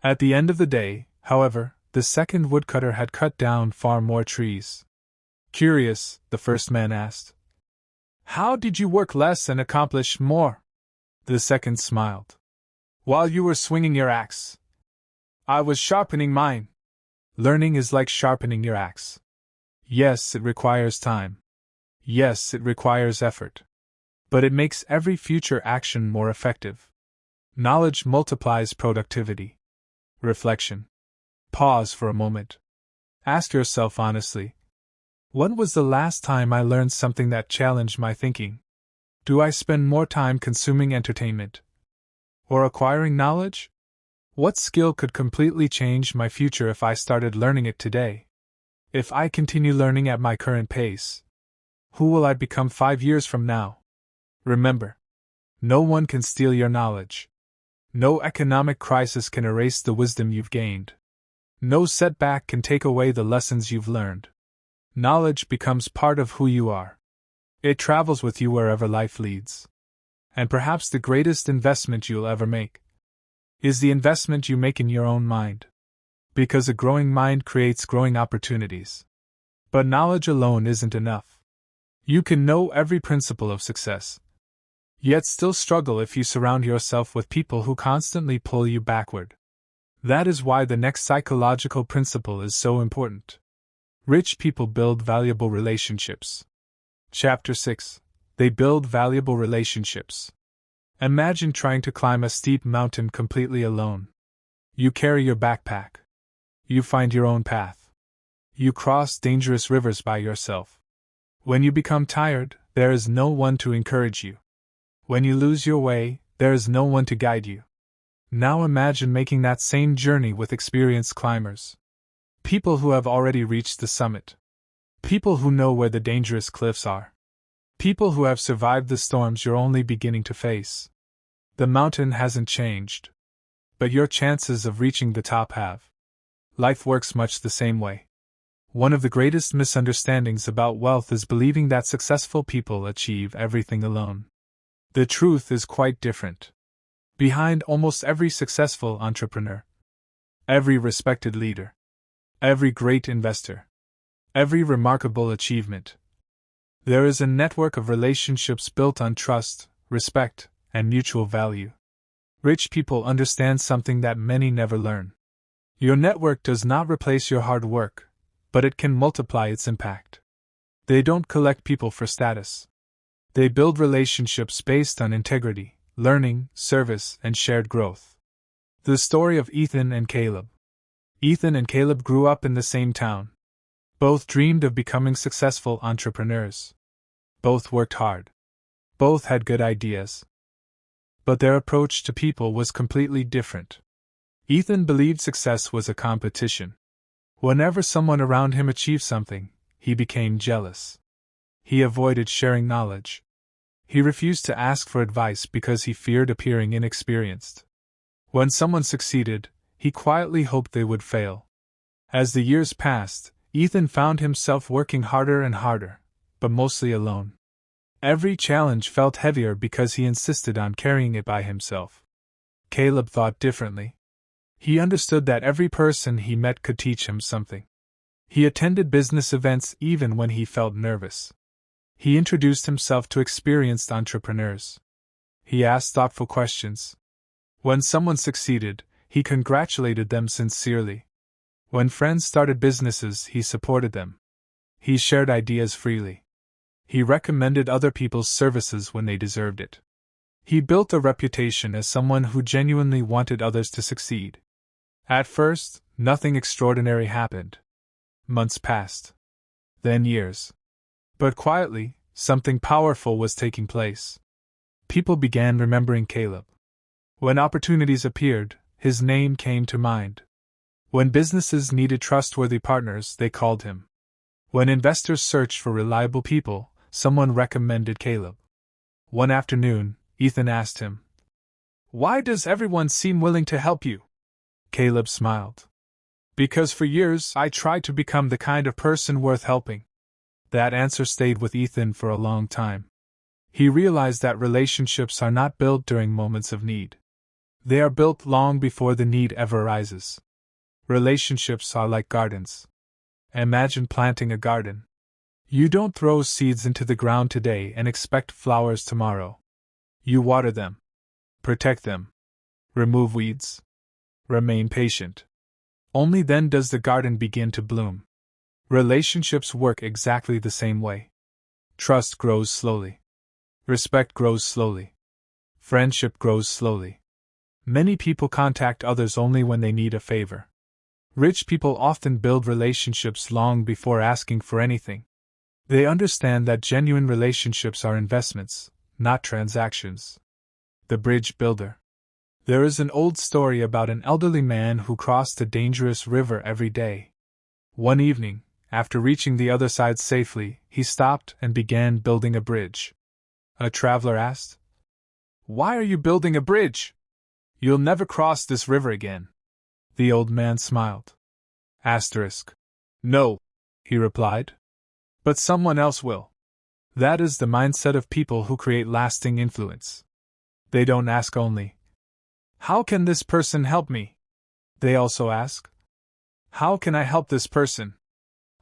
At the end of the day, however, the second woodcutter had cut down far more trees. Curious, the first man asked, "How did you work less and accomplish more?" The second smiled. "While you were swinging your axe, I was sharpening mine." Learning is like sharpening your axe. Yes, it requires time. Yes, it requires effort. But it makes every future action more effective. Knowledge multiplies productivity. Reflection. Pause for a moment. Ask yourself honestly, when was the last time I learned something that challenged my thinking? Do I spend more time consuming entertainment or acquiring knowledge? What skill could completely change my future if I started learning it today? If I continue learning at my current pace, who will I become 5 years from now? Remember, no one can steal your knowledge. No economic crisis can erase the wisdom you've gained. No setback can take away the lessons you've learned. Knowledge becomes part of who you are. It travels with you wherever life leads. And perhaps the greatest investment you'll ever make is the investment you make in your own mind. Because a growing mind creates growing opportunities. But knowledge alone isn't enough. You can know every principle of success, yet still struggle if you surround yourself with people who constantly pull you backward. That is why the next psychological principle is so important. Rich people build valuable relationships. Chapter 6. They build valuable relationships. Imagine trying to climb a steep mountain completely alone. You carry your backpack. You find your own path. You cross dangerous rivers by yourself. When you become tired, there is no one to encourage you. When you lose your way, there is no one to guide you. Now imagine making that same journey with experienced climbers. People who have already reached the summit. People who know where the dangerous cliffs are. People who have survived the storms you're only beginning to face. The mountain hasn't changed, but your chances of reaching the top have. Life works much the same way. One of the greatest misunderstandings about wealth is believing that successful people achieve everything alone. The truth is quite different. Behind almost every successful entrepreneur, every respected leader, every great investor, every remarkable achievement, there is a network of relationships built on trust, respect, and mutual value. Rich people understand something that many never learn. Your network does not replace your hard work, but it can multiply its impact. They don't collect people for status. They build relationships based on integrity, learning, service, and shared growth. The story of Ethan and Caleb. Ethan and Caleb grew up in the same town. Both dreamed of becoming successful entrepreneurs. Both worked hard. Both had good ideas. But their approach to people was completely different. Ethan believed success was a competition. Whenever someone around him achieved something, he became jealous. He avoided sharing knowledge. He refused to ask for advice because he feared appearing inexperienced. When someone succeeded, he quietly hoped they would fail. As the years passed, Ethan found himself working harder and harder, but mostly alone. Every challenge felt heavier because he insisted on carrying it by himself. Caleb thought differently. He understood that every person he met could teach him something. He attended business events even when he felt nervous. He introduced himself to experienced entrepreneurs. He asked thoughtful questions. When someone succeeded, he congratulated them sincerely. When friends started businesses, he supported them. He shared ideas freely. He recommended other people's services when they deserved it. He built a reputation as someone who genuinely wanted others to succeed. At first, nothing extraordinary happened. Months passed. Then years. But quietly, something powerful was taking place. People began remembering Caleb. When opportunities appeared, his name came to mind. When businesses needed trustworthy partners, they called him. When investors searched for reliable people, someone recommended Caleb. One afternoon, Ethan asked him, "Why does everyone seem willing to help you?" Caleb smiled. "Because for years I tried to become the kind of person worth helping." That answer stayed with Ethan for a long time. He realized that relationships are not built during moments of need. They are built long before the need ever arises. Relationships are like gardens. Imagine planting a garden. You don't throw seeds into the ground today and expect flowers tomorrow. You water them. Protect them. Remove weeds. Remain patient. Only then does the garden begin to bloom. Relationships work exactly the same way. Trust grows slowly. Respect grows slowly. Friendship grows slowly. Many people contact others only when they need a favor. Rich people often build relationships long before asking for anything. They understand that genuine relationships are investments, not transactions. The Bridge Builder. There is an old story about an elderly man who crossed a dangerous river every day. One evening, after reaching the other side safely, he stopped and began building a bridge. A traveler asked, "Why are you building a bridge? You'll never cross this river again." The old man smiled. No, he replied. But someone else will. That is the mindset of people who create lasting influence. They don't ask only, "How can this person help me?" They also ask, "How can I help this person?"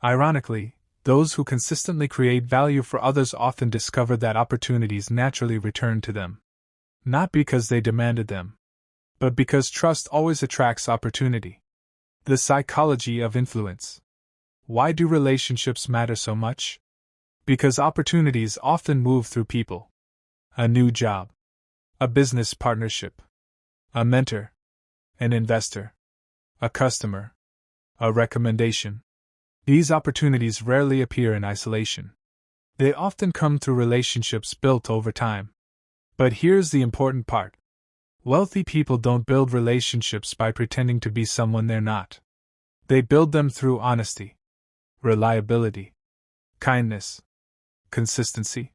Ironically, those who consistently create value for others often discover that opportunities naturally return to them. Not because they demanded them, but because trust always attracts opportunity. The psychology of influence. Why do relationships matter so much? Because opportunities often move through people. A new job. A business partnership. A mentor. An investor. A customer. A recommendation. These opportunities rarely appear in isolation. They often come through relationships built over time. But here's the important part. Wealthy people don't build relationships by pretending to be someone they're not. They build them through honesty, reliability, kindness, consistency,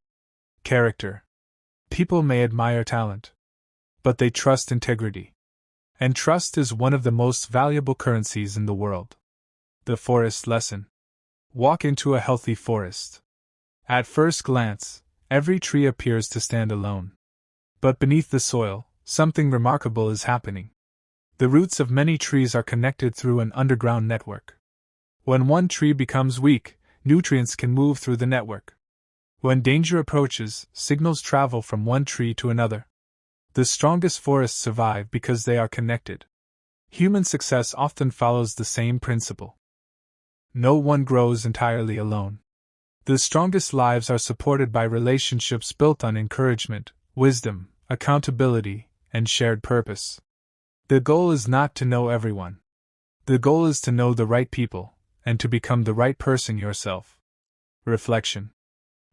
character. People may admire talent, but they trust integrity. And trust is one of the most valuable currencies in the world. The forest lesson. Walk into a healthy forest. At first glance, every tree appears to stand alone. But beneath the soil, something remarkable is happening. The roots of many trees are connected through an underground network. When one tree becomes weak, nutrients can move through the network. When danger approaches, signals travel from one tree to another. The strongest forests survive because they are connected. Human success often follows the same principle. No one grows entirely alone. The strongest lives are supported by relationships built on encouragement, wisdom, accountability, and shared purpose. The goal is not to know everyone. The goal is to know the right people, and to become the right person yourself. Reflection.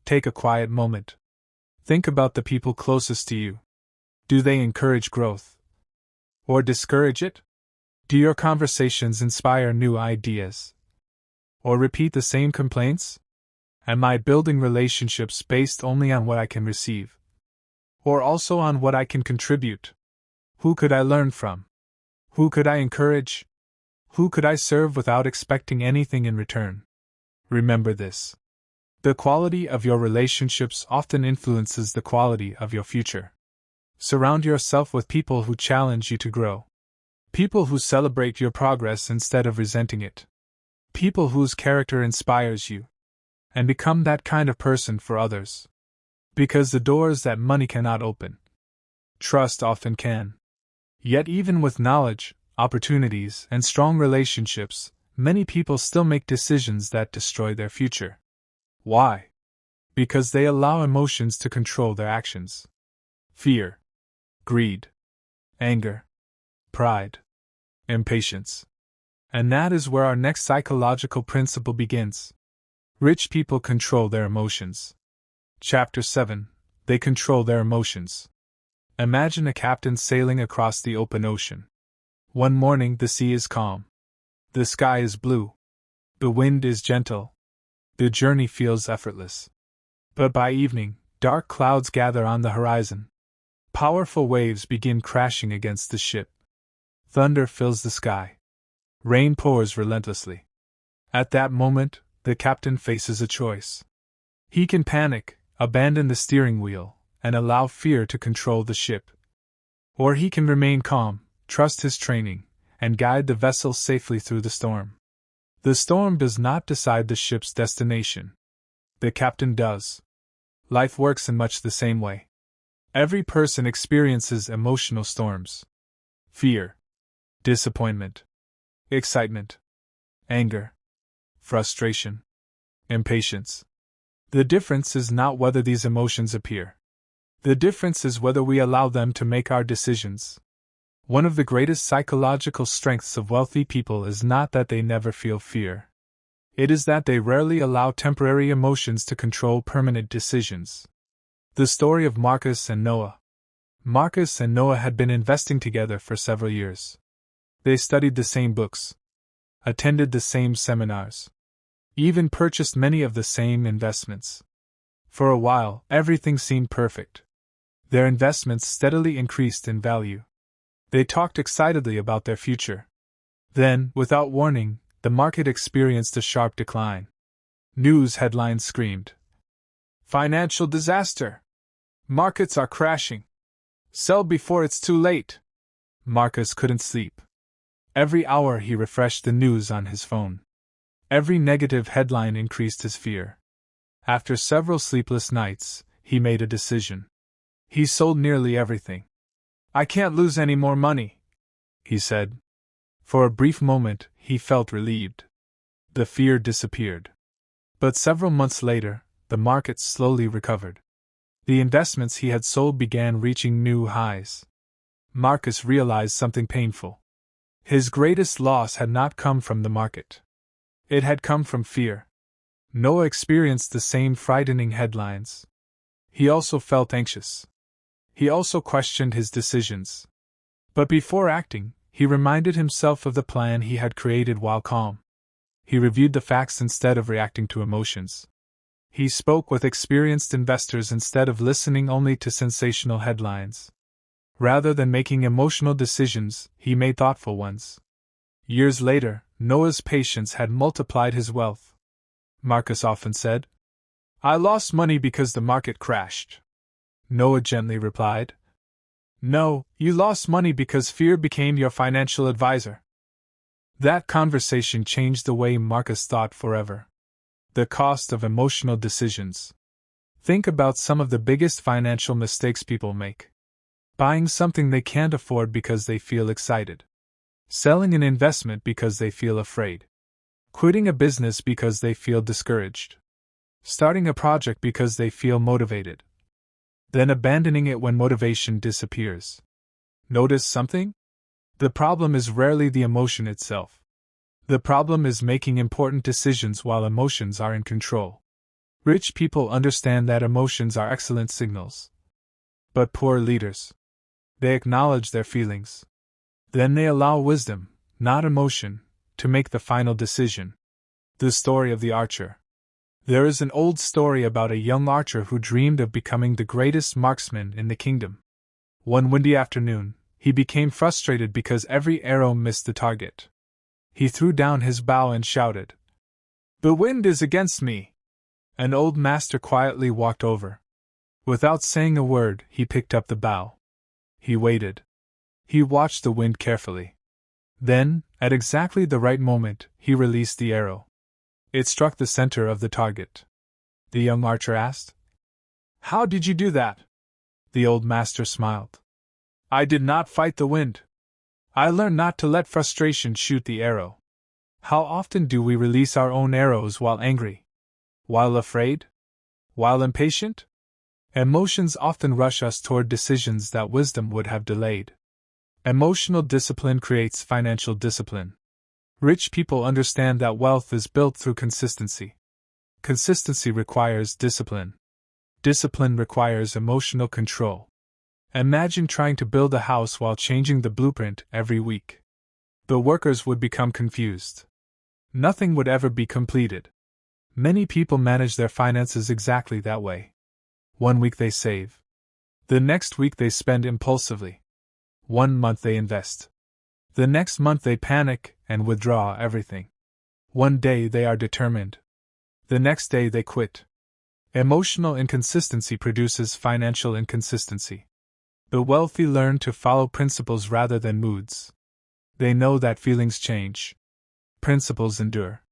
Take a quiet moment. Think about the people closest to you. Do they encourage growth? Or discourage it? Do your conversations inspire new ideas? Or repeat the same complaints? Am I building relationships based only on what I can receive? Or also on what I can contribute? Who could I learn from? Who could I encourage? Who could I serve without expecting anything in return? Remember this. The quality of your relationships often influences the quality of your future. Surround yourself with people who challenge you to grow. People who celebrate your progress instead of resenting it. People whose character inspires you. And become that kind of person for others. Because the doors that money cannot open, trust often can. Yet even with knowledge, opportunities, and strong relationships, many people still make decisions that destroy their future. Why? Because they allow emotions to control their actions. Fear, greed, anger, pride, impatience. And that is where our next psychological principle begins. Rich people control their emotions. Chapter 7. They control their emotions. Imagine a captain sailing across the open ocean. One morning the sea is calm. The sky is blue. The wind is gentle. The journey feels effortless. But by evening, dark clouds gather on the horizon. Powerful waves begin crashing against the ship. Thunder fills the sky. Rain pours relentlessly. At that moment, the captain faces a choice. He can panic, abandon the steering wheel, and allow fear to control the ship. Or he can remain calm, trust his training, and guide the vessel safely through the storm. The storm does not decide the ship's destination. The captain does. Life works in much the same way. Every person experiences emotional storms. Fear, disappointment, excitement, anger, frustration, impatience. The difference is not whether these emotions appear. The difference is whether we allow them to make our decisions. One of the greatest psychological strengths of wealthy people is not that they never feel fear. It is that they rarely allow temporary emotions to control permanent decisions. The story of Marcus and Noah. Marcus and Noah had been investing together for several years. They studied the same books, attended the same seminars, even purchased many of the same investments. For a while, everything seemed perfect. Their investments steadily increased in value. They talked excitedly about their future. Then, without warning, the market experienced a sharp decline. News headlines screamed, "Financial disaster! Markets are crashing! Sell before it's too late!" Marcus couldn't sleep. Every hour he refreshed the news on his phone. Every negative headline increased his fear. After several sleepless nights, he made a decision. He sold nearly everything. "I can't lose any more money," he said. For a brief moment, he felt relieved. The fear disappeared. But several months later, the market slowly recovered. The investments he had sold began reaching new highs. Marcus realized something painful. His greatest loss had not come from the market. It had come from fear. Noah experienced the same frightening headlines. He also felt anxious. He also questioned his decisions. But before acting, he reminded himself of the plan he had created while calm. He reviewed the facts instead of reacting to emotions. He spoke with experienced investors instead of listening only to sensational headlines. Rather than making emotional decisions, he made thoughtful ones. Years later, Noah's patience had multiplied his wealth. Marcus often said, "I lost money because the market crashed." Noah gently replied, "No, you lost money because fear became your financial advisor." That conversation changed the way Marcus thought forever. The cost of emotional decisions. Think about some of the biggest financial mistakes people make. Buying something they can't afford because they feel excited. Selling an investment because they feel afraid. Quitting a business because they feel discouraged. Starting a project because they feel motivated. Then abandoning it when motivation disappears. Notice something? The problem is rarely the emotion itself. The problem is making important decisions while emotions are in control. Rich people understand that emotions are excellent signals. But poor leaders. They acknowledge their feelings. Then they allow wisdom, not emotion, to make the final decision. The story of the archer. There is an old story about a young archer who dreamed of becoming the greatest marksman in the kingdom. One windy afternoon, he became frustrated because every arrow missed the target. He threw down his bow and shouted, "The wind is against me!" An old master quietly walked over. Without saying a word, he picked up the bow. He waited. He watched the wind carefully. Then, at exactly the right moment, he released the arrow. It struck the center of the target. The young archer asked, "How did you do that?" The old master smiled. "I did not fight the wind. I learned not to let frustration shoot the arrow." How often do we release our own arrows while angry? While afraid? While impatient? Emotions often rush us toward decisions that wisdom would have delayed. Emotional discipline creates financial discipline. Rich people understand that wealth is built through consistency. Consistency requires discipline. Discipline requires emotional control. Imagine trying to build a house while changing the blueprint every week. The workers would become confused. Nothing would ever be completed. Many people manage their finances exactly that way. One week they save. The next week they spend impulsively. One month they invest. The next month they panic and withdraw everything. One day they are determined. The next day they quit. Emotional inconsistency produces financial inconsistency. The wealthy learn to follow principles rather than moods. They know that feelings change. Principles endure.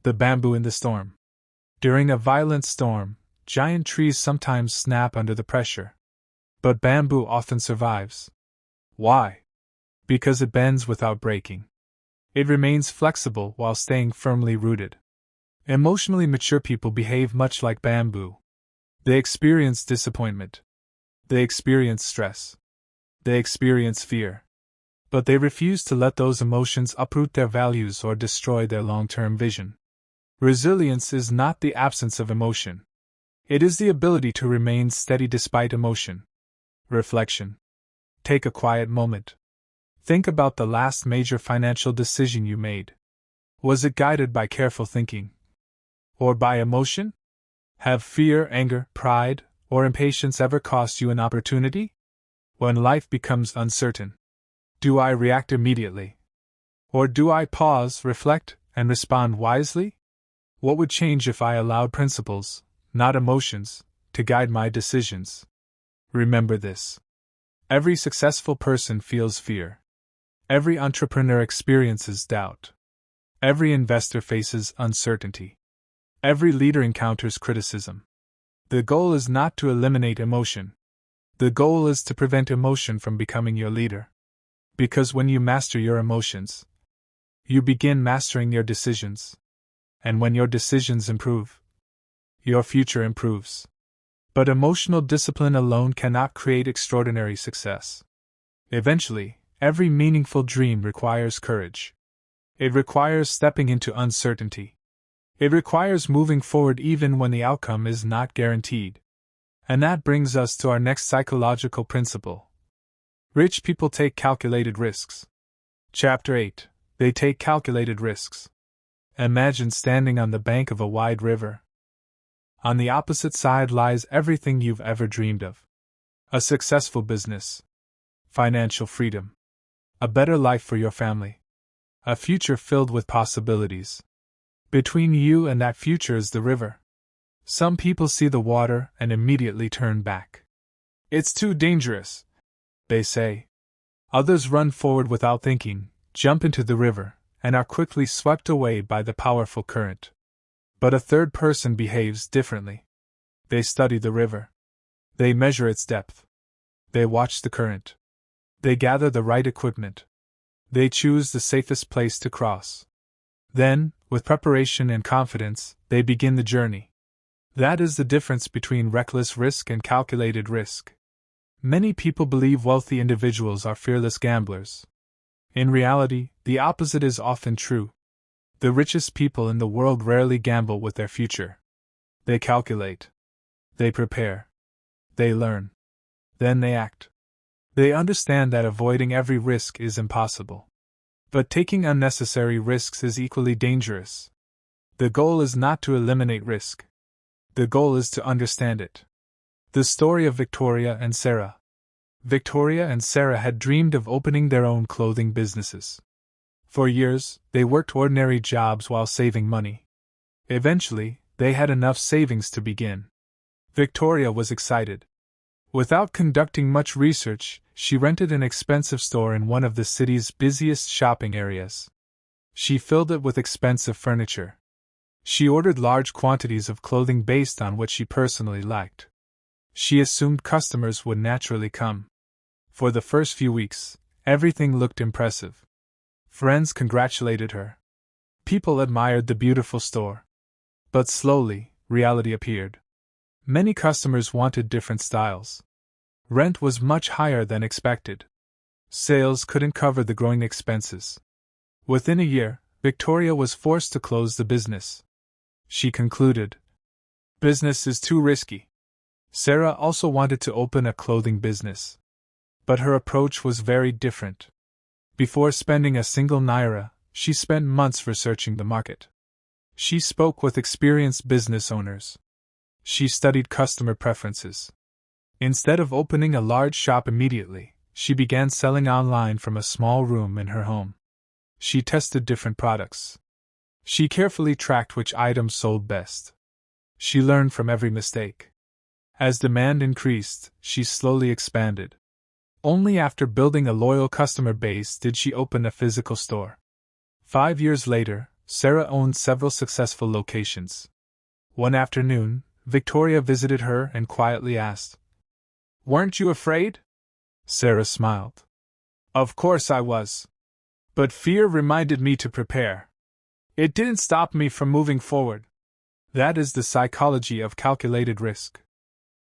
The bamboo in the storm. During a violent storm, giant trees sometimes snap under the pressure. But bamboo often survives. Why? Because it bends without breaking. It remains flexible while staying firmly rooted. Emotionally mature people behave much like bamboo. They experience disappointment. They experience stress. They experience fear. But they refuse to let those emotions uproot their values or destroy their long-term vision. Resilience is not the absence of emotion. It is the ability to remain steady despite emotion. Reflection. Take a quiet moment. Think about the last major financial decision you made. Was it guided by careful thinking? Or by emotion? Have fear, anger, pride, or impatience ever cost you an opportunity? When life becomes uncertain, do I react immediately? Or do I pause, reflect, and respond wisely? What would change if I allowed principles, not emotions, to guide my decisions? Remember this. Every successful person feels fear. Every entrepreneur experiences doubt. Every investor faces uncertainty. Every leader encounters criticism. The goal is not to eliminate emotion. The goal is to prevent emotion from becoming your leader. Because when you master your emotions, you begin mastering your decisions. And when your decisions improve, your future improves. But emotional discipline alone cannot create extraordinary success. Eventually, every meaningful dream requires courage. It requires stepping into uncertainty. It requires moving forward even when the outcome is not guaranteed. And that brings us to our next psychological principle. Rich people take calculated risks. Chapter 8. They take calculated risks. Imagine standing on the bank of a wide river. On the opposite side lies everything you've ever dreamed of. A successful business. Financial freedom. A better life for your family. A future filled with possibilities. Between you and that future is the river. Some people see the water and immediately turn back. It's too dangerous, they say. Others run forward without thinking, jump into the river, and are quickly swept away by the powerful current. But a third person behaves differently. They study the river. They measure its depth. They watch the current. They gather the right equipment. They choose the safest place to cross. Then, with preparation and confidence, they begin the journey. That is the difference between reckless risk and calculated risk. Many people believe wealthy individuals are fearless gamblers. In reality, the opposite is often true. The richest people in the world rarely gamble with their future. They calculate. They prepare. They learn. Then they act. They understand that avoiding every risk is impossible. But taking unnecessary risks is equally dangerous. The goal is not to eliminate risk. The goal is to understand it. The story of Victoria and Sarah. Victoria and Sarah had dreamed of opening their own clothing businesses. For years, they worked ordinary jobs while saving money. Eventually, they had enough savings to begin. Victoria was excited. Without conducting much research, she rented an expensive store in one of the city's busiest shopping areas. She filled it with expensive furniture. She ordered large quantities of clothing based on what she personally liked. She assumed customers would naturally come. For the first few weeks, everything looked impressive. Friends congratulated her. People admired the beautiful store. But slowly, reality appeared. Many customers wanted different styles. Rent was much higher than expected. Sales couldn't cover the growing expenses. Within a year, Victoria was forced to close the business. She concluded, "Business is too risky." Sarah also wanted to open a clothing business. But her approach was very different. Before spending a single naira, she spent months researching the market. She spoke with experienced business owners. She studied customer preferences. Instead of opening a large shop immediately, she began selling online from a small room in her home. She tested different products. She carefully tracked which items sold best. She learned from every mistake. As demand increased, she slowly expanded. Only after building a loyal customer base did she open a physical store. 5 years later, Sarah owned several successful locations. One afternoon, Victoria visited her and quietly asked, "Weren't you afraid?" Sarah smiled. "Of course I was. But fear reminded me to prepare. It didn't stop me from moving forward." That is the psychology of calculated risk.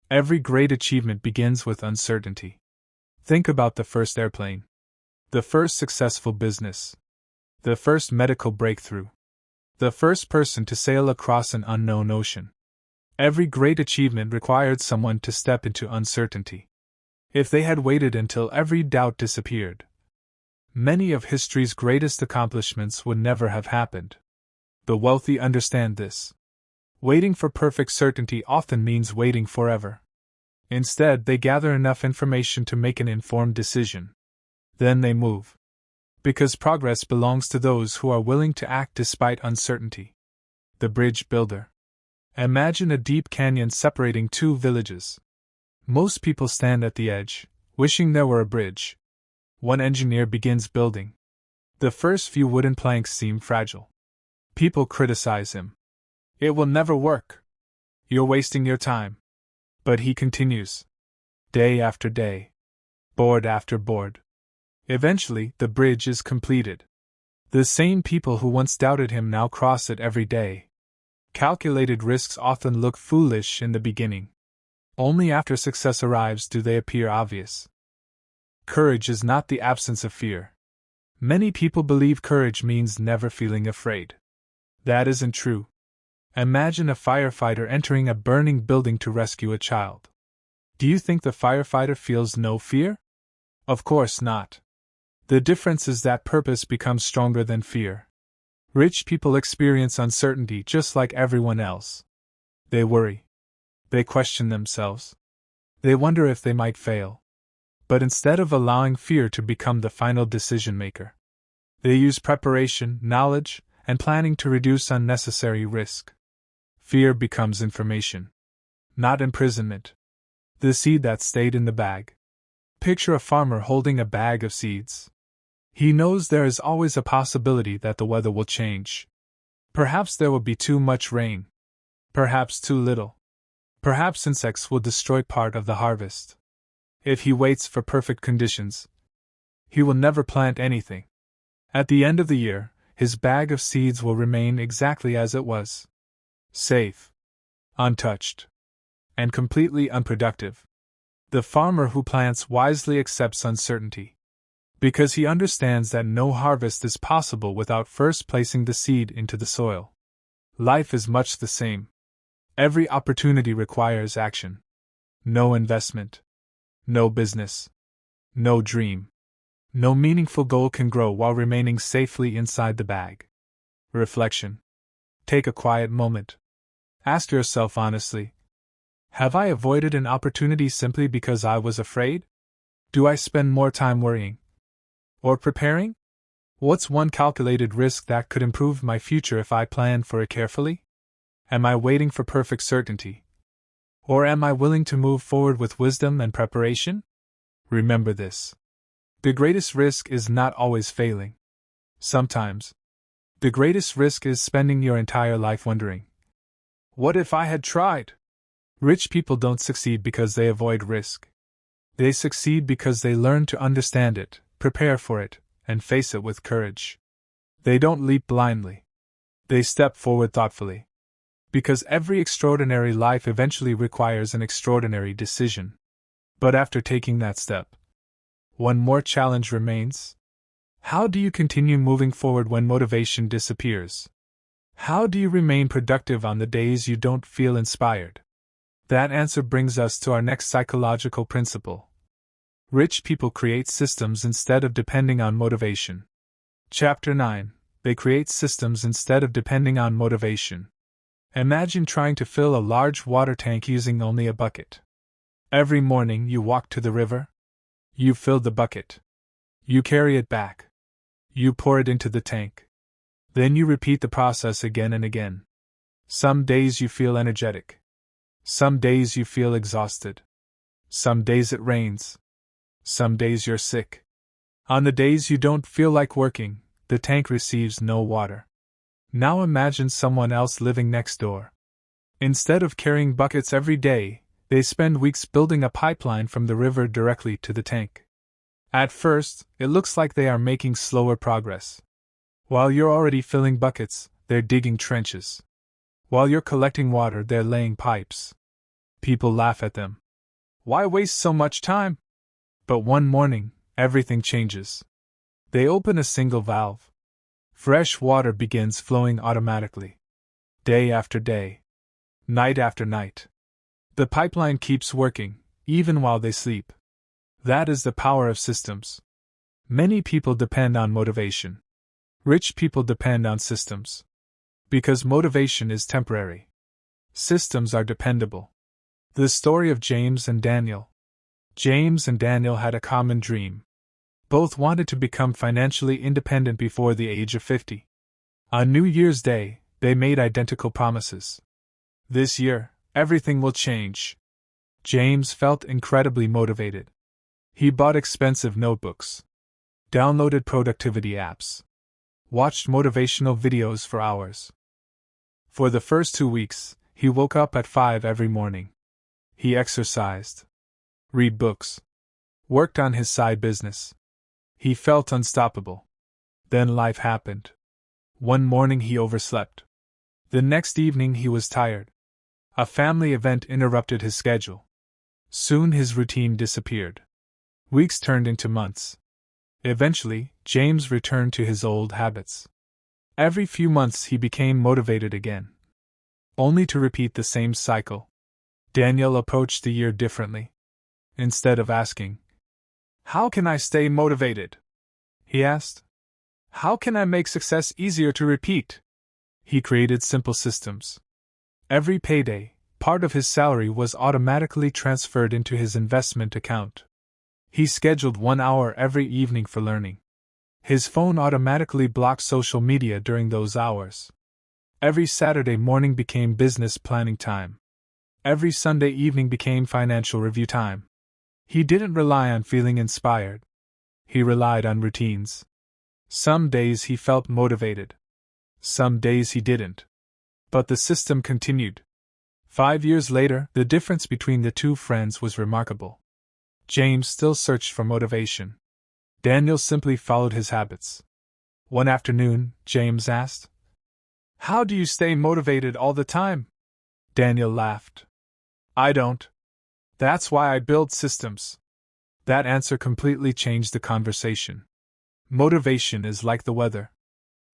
Every great achievement begins with uncertainty. Think about the first airplane, the first successful business, the first medical breakthrough, the first person to sail across an unknown ocean. Every great achievement required someone to step into uncertainty. If they had waited until every doubt disappeared, many of history's greatest accomplishments would never have happened. The wealthy understand this. Waiting for perfect certainty often means waiting forever. Instead, they gather enough information to make an informed decision. Then they move. Because progress belongs to those who are willing to act despite uncertainty. The bridge builder. Imagine a deep canyon separating two villages. Most people stand at the edge, wishing there were a bridge. One engineer begins building. The first few wooden planks seem fragile. People criticize him. "It will never work. You're wasting your time." But he continues. Day after day. Board after board. Eventually, the bridge is completed. The same people who once doubted him now cross it every day. Calculated risks often look foolish in the beginning. Only after success arrives do they appear obvious. Courage is not the absence of fear. Many people believe courage means never feeling afraid. That isn't true. Imagine a firefighter entering a burning building to rescue a child. Do you think the firefighter feels no fear? Of course not. The difference is that purpose becomes stronger than fear. Rich people experience uncertainty just like everyone else. They worry. They question themselves. They wonder if they might fail. But instead of allowing fear to become the final decision maker, they use preparation, knowledge, and planning to reduce unnecessary risk. Fear becomes information, not imprisonment. The seed that stayed in the bag. Picture a farmer holding a bag of seeds. He knows there is always a possibility that the weather will change. Perhaps there will be too much rain. Perhaps too little. Perhaps insects will destroy part of the harvest. If he waits for perfect conditions, he will never plant anything. At the end of the year, his bag of seeds will remain exactly as it was. Safe, untouched, and completely unproductive. The farmer who plants wisely accepts uncertainty, because he understands that no harvest is possible without first placing the seed into the soil. Life is much the same. Every opportunity requires action. No investment. No business. No dream. No meaningful goal can grow while remaining safely inside the bag. Reflection. Take a quiet moment. Ask yourself honestly, have I avoided an opportunity simply because I was afraid? Do I spend more time worrying or preparing? What's one calculated risk that could improve my future if I planned for it carefully? Am I waiting for perfect certainty? Or am I willing to move forward with wisdom and preparation? Remember this. The greatest risk is not always failing. Sometimes, the greatest risk is spending your entire life wondering, what if I had tried? Rich people don't succeed because they avoid risk. They succeed because they learn to understand it, prepare for it, and face it with courage. They don't leap blindly. They step forward thoughtfully. Because every extraordinary life eventually requires an extraordinary decision. But after taking that step, one more challenge remains. How do you continue moving forward when motivation disappears? How do you remain productive on the days you don't feel inspired? That answer brings us to our next psychological principle. Rich people create systems instead of depending on motivation. Chapter 9. They create systems instead of depending on motivation. Imagine trying to fill a large water tank using only a bucket. Every morning you walk to the river. You fill the bucket. You carry it back. You pour it into the tank. Then you repeat the process again and again. Some days you feel energetic. Some days you feel exhausted. Some days it rains. Some days you're sick. On the days you don't feel like working, the tank receives no water. Now imagine someone else living next door. Instead of carrying buckets every day, they spend weeks building a pipeline from the river directly to the tank. At first, it looks like they are making slower progress. While you're already filling buckets, they're digging trenches. While you're collecting water, they're laying pipes. People laugh at them. Why waste so much time? But one morning, everything changes. They open a single valve. Fresh water begins flowing automatically. Day after day. Night after night. The pipeline keeps working, even while they sleep. That is the power of systems. Many people depend on motivation. Rich people depend on systems. Because motivation is temporary. Systems are dependable. The story of James and Daniel. James and Daniel had a common dream. Both wanted to become financially independent before the age of 50. On New Year's Day, they made identical promises. This year, everything will change. James felt incredibly motivated. He bought expensive notebooks, downloaded productivity apps, watched motivational videos for hours. For the first 2 weeks, he woke up at 5 every morning. He exercised, read books, worked on his side business. He felt unstoppable. Then life happened. One morning he overslept. The next evening he was tired. A family event interrupted his schedule. Soon his routine disappeared. Weeks turned into months. Eventually, James returned to his old habits. Every few months he became motivated again, only to repeat the same cycle. Daniel approached the year differently. Instead of asking, "How can I stay motivated?" he asked, "How can I make success easier to repeat?" He created simple systems. Every payday, part of his salary was automatically transferred into his investment account. He scheduled 1 hour every evening for learning. His phone automatically blocked social media during those hours. Every Saturday morning became business planning time. Every Sunday evening became financial review time. He didn't rely on feeling inspired. He relied on routines. Some days he felt motivated. Some days he didn't. But the system continued. 5 years later, the difference between the two friends was remarkable. James still searched for motivation. Daniel simply followed his habits. One afternoon, James asked, "How do you stay motivated all the time?" Daniel laughed. "I don't. That's why I build systems." That answer completely changed the conversation. Motivation is like the weather.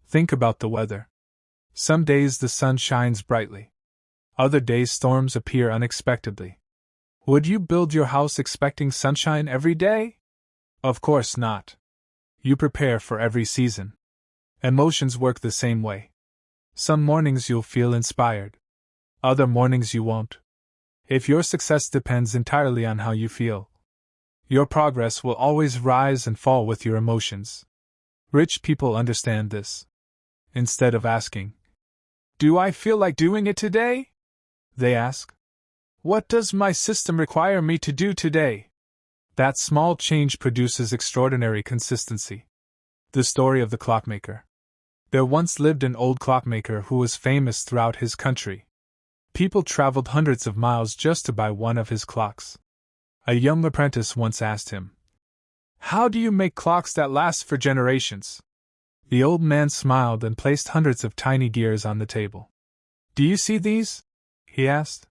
Think about the weather. Some days the sun shines brightly. Other days storms appear unexpectedly. Would you build your house expecting sunshine every day? Of course not. You prepare for every season. Emotions work the same way. Some mornings you'll feel inspired. Other mornings you won't. If your success depends entirely on how you feel, your progress will always rise and fall with your emotions. Rich people understand this. Instead of asking, "Do I feel like doing it today?" they ask, "What does my system require me to do today?" That small change produces extraordinary consistency. The story of the clockmaker. There once lived an old clockmaker who was famous throughout his country. People traveled hundreds of miles just to buy one of his clocks. A young apprentice once asked him, "How do you make clocks that last for generations?" The old man smiled and placed hundreds of tiny gears on the table. "Do you see these?" he asked.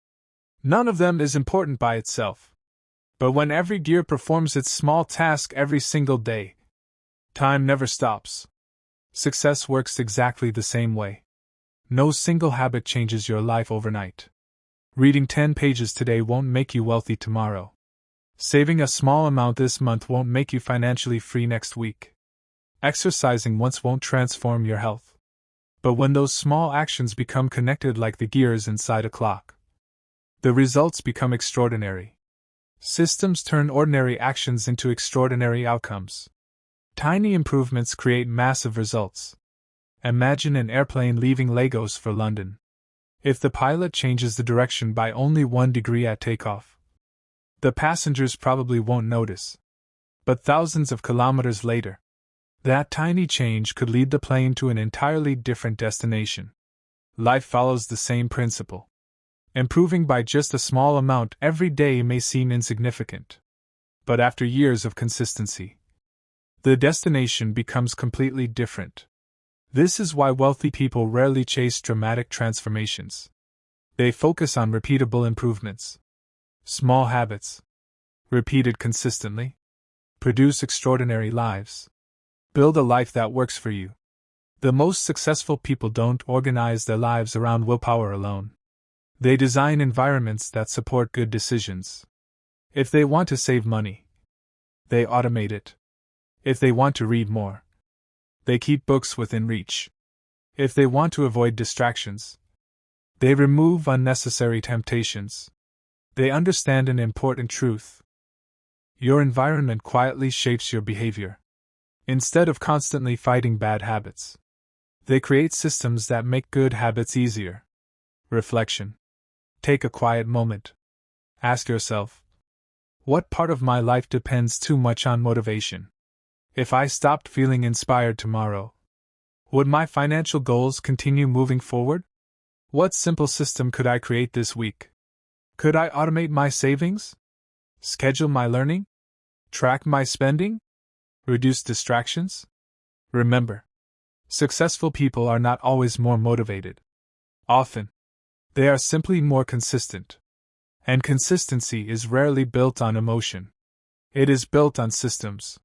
"None of them is important by itself. But when every gear performs its small task every single day, time never stops." Success works exactly the same way. No single habit changes your life overnight. Reading 10 pages today won't make you wealthy tomorrow. Saving a small amount this month won't make you financially free next week. Exercising once won't transform your health. But when those small actions become connected like the gears inside a clock, the results become extraordinary. Systems turn ordinary actions into extraordinary outcomes. Tiny improvements create massive results. Imagine an airplane leaving Lagos for London. If the pilot changes the direction by only 1 degree at takeoff, the passengers probably won't notice. But thousands of kilometers later, that tiny change could lead the plane to an entirely different destination. Life follows the same principle. Improving by just a small amount every day may seem insignificant. But after years of consistency, the destination becomes completely different. This is why wealthy people rarely chase dramatic transformations. They focus on repeatable improvements. Small habits, repeated consistently, produce extraordinary lives. Build a life that works for you. The most successful people don't organize their lives around willpower alone. They design environments that support good decisions. If they want to save money, they automate it. If they want to read more, they keep books within reach. If they want to avoid distractions, they remove unnecessary temptations. They understand an important truth. Your environment quietly shapes your behavior. Instead of constantly fighting bad habits, they create systems that make good habits easier. Reflection. Take a quiet moment. Ask yourself, what part of my life depends too much on motivation? If I stopped feeling inspired tomorrow, would my financial goals continue moving forward? What simple system could I create this week? Could I automate my savings? Schedule my learning? Track my spending? Reduce distractions? Remember, successful people are not always more motivated. Often, they are simply more consistent. And consistency is rarely built on emotion. It is built on systems.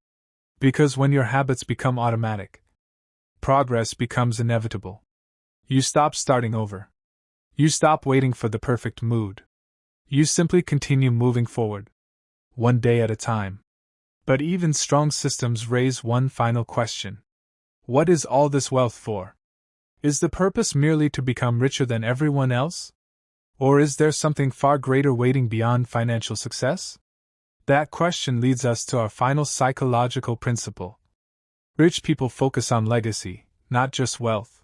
Because when your habits become automatic, progress becomes inevitable. You stop starting over. You stop waiting for the perfect mood. You simply continue moving forward, one day at a time. But even strong systems raise one final question. What is all this wealth for? Is the purpose merely to become richer than everyone else? Or is there something far greater waiting beyond financial success? That question leads us to our final psychological principle. Rich people focus on legacy, not just wealth.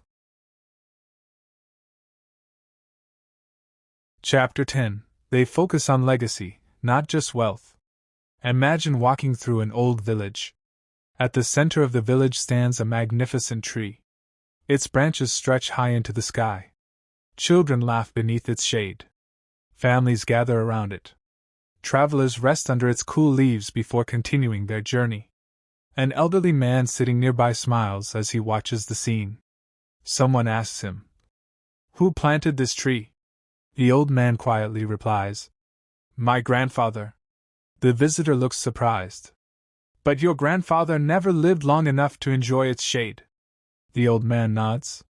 Chapter 10. They focus on legacy, not just wealth. Imagine walking through an old village. At the center of the village stands a magnificent tree. Its branches stretch high into the sky. Children laugh beneath its shade. Families gather around it. Travelers rest under its cool leaves before continuing their journey. An elderly man sitting nearby smiles as he watches the scene. Someone asks him, "Who planted this tree?" The old man quietly replies, "My grandfather." The visitor looks surprised. "But your grandfather never lived long enough to enjoy its shade." The old man nods.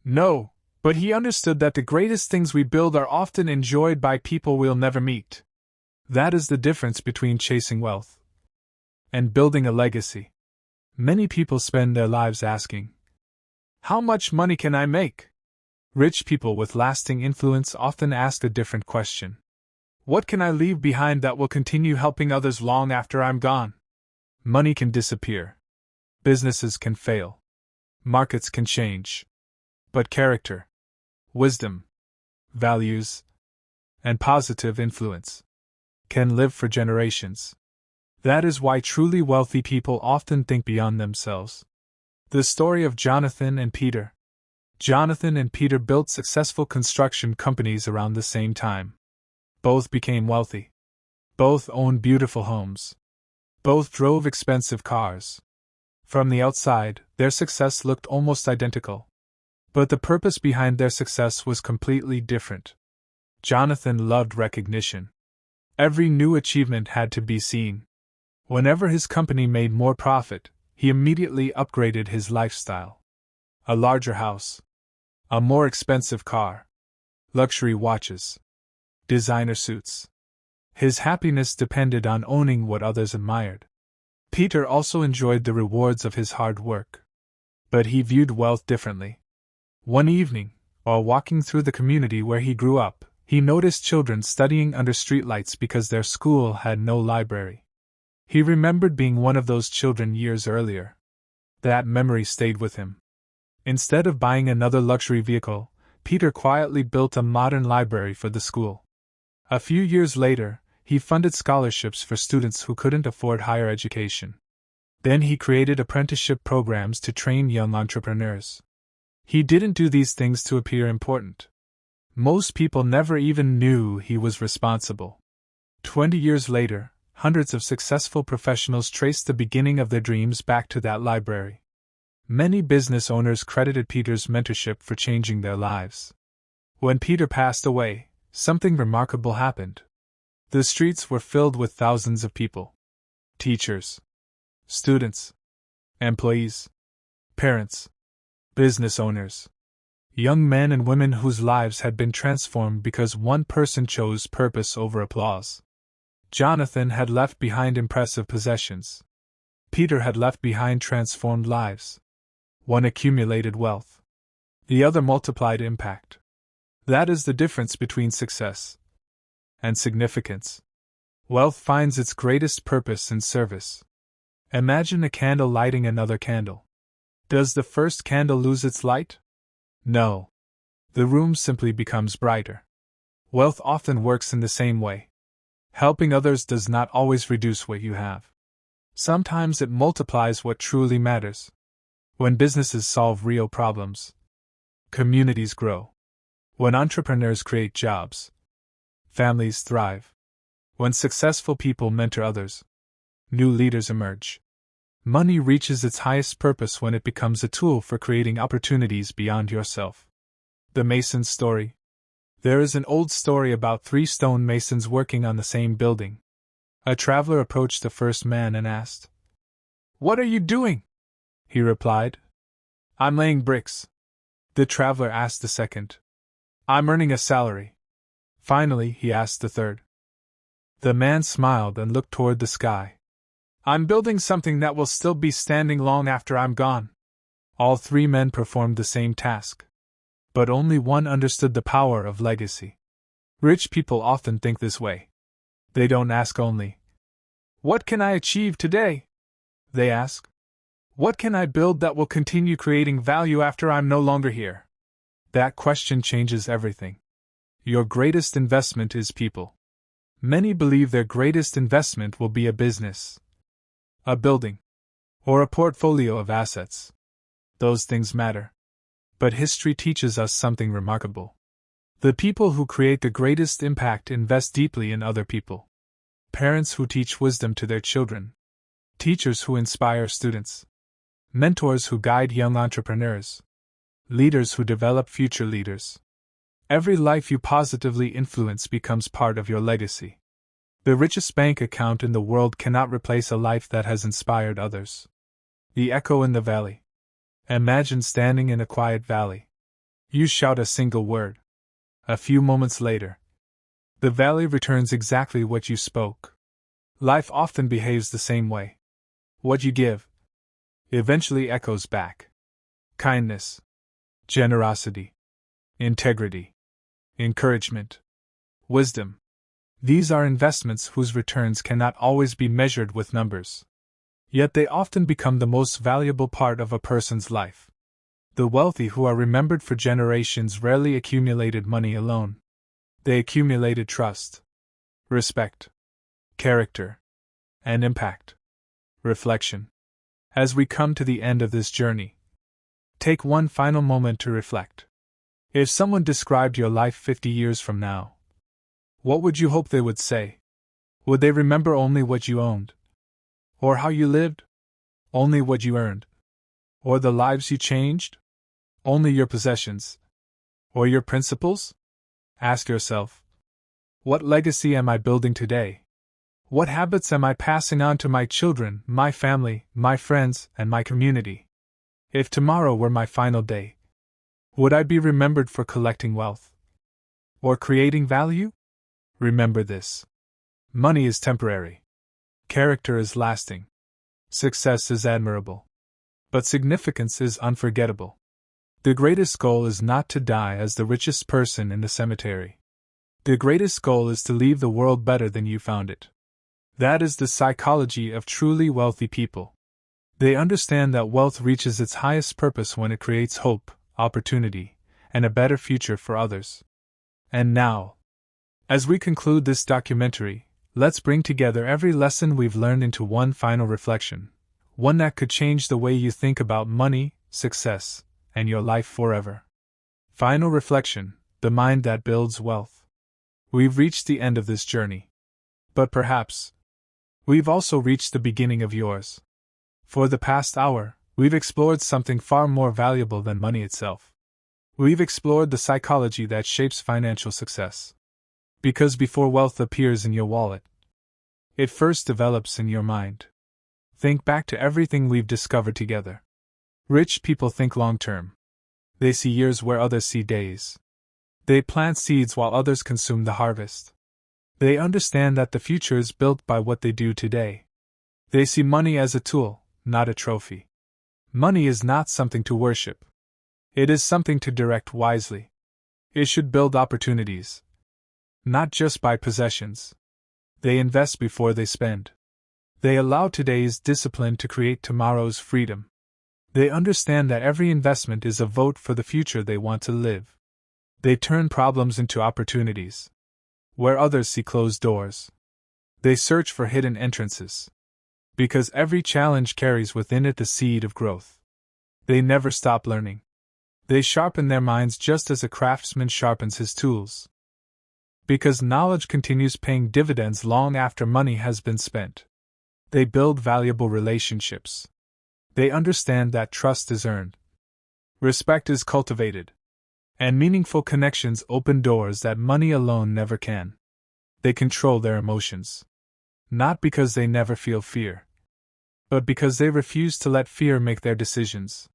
"No, but he understood that the greatest things we build are often enjoyed by people we'll never meet." That is the difference between chasing wealth and building a legacy. Many people spend their lives asking, "How much money can I make?" Rich people with lasting influence often ask a different question. "What can I leave behind that will continue helping others long after I'm gone?" Money can disappear. Businesses can fail. Markets can change. But character, wisdom, values, and positive influence can live for generations. That is why truly wealthy people often think beyond themselves. The story of Jonathan and Peter. Jonathan and Peter built successful construction companies around the same time. Both became wealthy. Both owned beautiful homes. Both drove expensive cars. From the outside, their success looked almost identical. But the purpose behind their success was completely different. Jonathan loved recognition. Every new achievement had to be seen. Whenever his company made more profit, he immediately upgraded his lifestyle. A larger house. A more expensive car. Luxury watches. Designer suits. His happiness depended on owning what others admired. Peter also enjoyed the rewards of his hard work. But he viewed wealth differently. One evening, while walking through the community where he grew up, he noticed children studying under streetlights because their school had no library. He remembered being one of those children years earlier. That memory stayed with him. Instead of buying another luxury vehicle, Peter quietly built a modern library for the school. A few years later, he funded scholarships for students who couldn't afford higher education. Then he created apprenticeship programs to train young entrepreneurs. He didn't do these things to appear important. Most people never even knew he was responsible. 20 years later, hundreds of successful professionals traced the beginning of their dreams back to that library. Many business owners credited Peter's mentorship for changing their lives. When Peter passed away, something remarkable happened. The streets were filled with thousands of people. Teachers, students, employees, parents, business owners, young men and women whose lives had been transformed because one person chose purpose over applause. Jonathan had left behind impressive possessions. Peter had left behind transformed lives. One accumulated wealth. The other multiplied impact. That is the difference between success and significance. Wealth finds its greatest purpose in service. Imagine a candle lighting another candle. Does the first candle lose its light? No. The room simply becomes brighter. Wealth often works in the same way. Helping others does not always reduce what you have. Sometimes it multiplies what truly matters. When businesses solve real problems, communities grow. When entrepreneurs create jobs, families thrive. When successful people mentor others, new leaders emerge. Money reaches its highest purpose when it becomes a tool for creating opportunities beyond yourself. The Mason's story. There is an old story about 3 stone masons working on the same building. A traveler approached the first man and asked, "What are you doing?" He replied, "I'm laying bricks." The traveler asked the second, "I'm earning a salary." Finally, he asked the third. The man smiled and looked toward the sky. "I'm building something that will still be standing long after I'm gone." All 3 men performed the same task. But only one understood the power of legacy. Rich people often think this way. They don't ask only, "What can I achieve today?" They ask, "What can I build that will continue creating value after I'm no longer here?" That question changes everything. Your greatest investment is people. Many believe their greatest investment will be a business, a building, or a portfolio of assets. Those things matter. But history teaches us something remarkable. The people who create the greatest impact invest deeply in other people. Parents who teach wisdom to their children. Teachers who inspire students. Mentors who guide young entrepreneurs. Leaders who develop future leaders. Every life you positively influence becomes part of your legacy. The richest bank account in the world cannot replace a life that has inspired others. The echo in the valley. Imagine standing in a quiet valley. You shout a single word. A few moments later, the valley returns exactly what you spoke. Life often behaves the same way. What you give, eventually echoes back. Kindness, generosity, integrity, encouragement, wisdom. These are investments whose returns cannot always be measured with numbers. Yet they often become the most valuable part of a person's life. The wealthy who are remembered for generations rarely accumulated money alone. They accumulated trust, respect, character, and impact. Reflection. As we come to the end of this journey, take one final moment to reflect. If someone described your life 50 years from now, what would you hope they would say? Would they remember only what you owned? Or how you lived? Only what you earned? Or the lives you changed? Only your possessions? Or your principles? Ask yourself, what legacy am I building today? What habits am I passing on to my children, my family, my friends, and my community? If tomorrow were my final day, would I be remembered for collecting wealth? Or creating value? Remember this. Money is temporary. Character is lasting. Success is admirable. But significance is unforgettable. The greatest goal is not to die as the richest person in the cemetery. The greatest goal is to leave the world better than you found it. That is the psychology of truly wealthy people. They understand that wealth reaches its highest purpose when it creates hope, opportunity, and a better future for others. And now, as we conclude this documentary, let's bring together every lesson we've learned into one final reflection, one that could change the way you think about money, success, and your life forever. Final reflection: the mind that builds wealth. We've reached the end of this journey. But perhaps we've also reached the beginning of yours. For the past hour, we've explored something far more valuable than money itself. We've explored the psychology that shapes financial success. Because before wealth appears in your wallet, it first develops in your mind. Think back to everything we've discovered together. Rich people think long-term. They see years where others see days. They plant seeds while others consume the harvest. They understand that the future is built by what they do today. They see money as a tool, not a trophy. Money is not something to worship. It is something to direct wisely. It should build opportunities, not just buy possessions. They invest before they spend. They allow today's discipline to create tomorrow's freedom. They understand that every investment is a vote for the future they want to live. They turn problems into opportunities. Where others see closed doors, they search for hidden entrances. Because every challenge carries within it the seed of growth. They never stop learning. They sharpen their minds just as a craftsman sharpens his tools. Because knowledge continues paying dividends long after money has been spent. They build valuable relationships. They understand that trust is earned, respect is cultivated, and meaningful connections open doors that money alone never can. They control their emotions. Not because they never feel fear, but because they refuse to let fear make their decisions.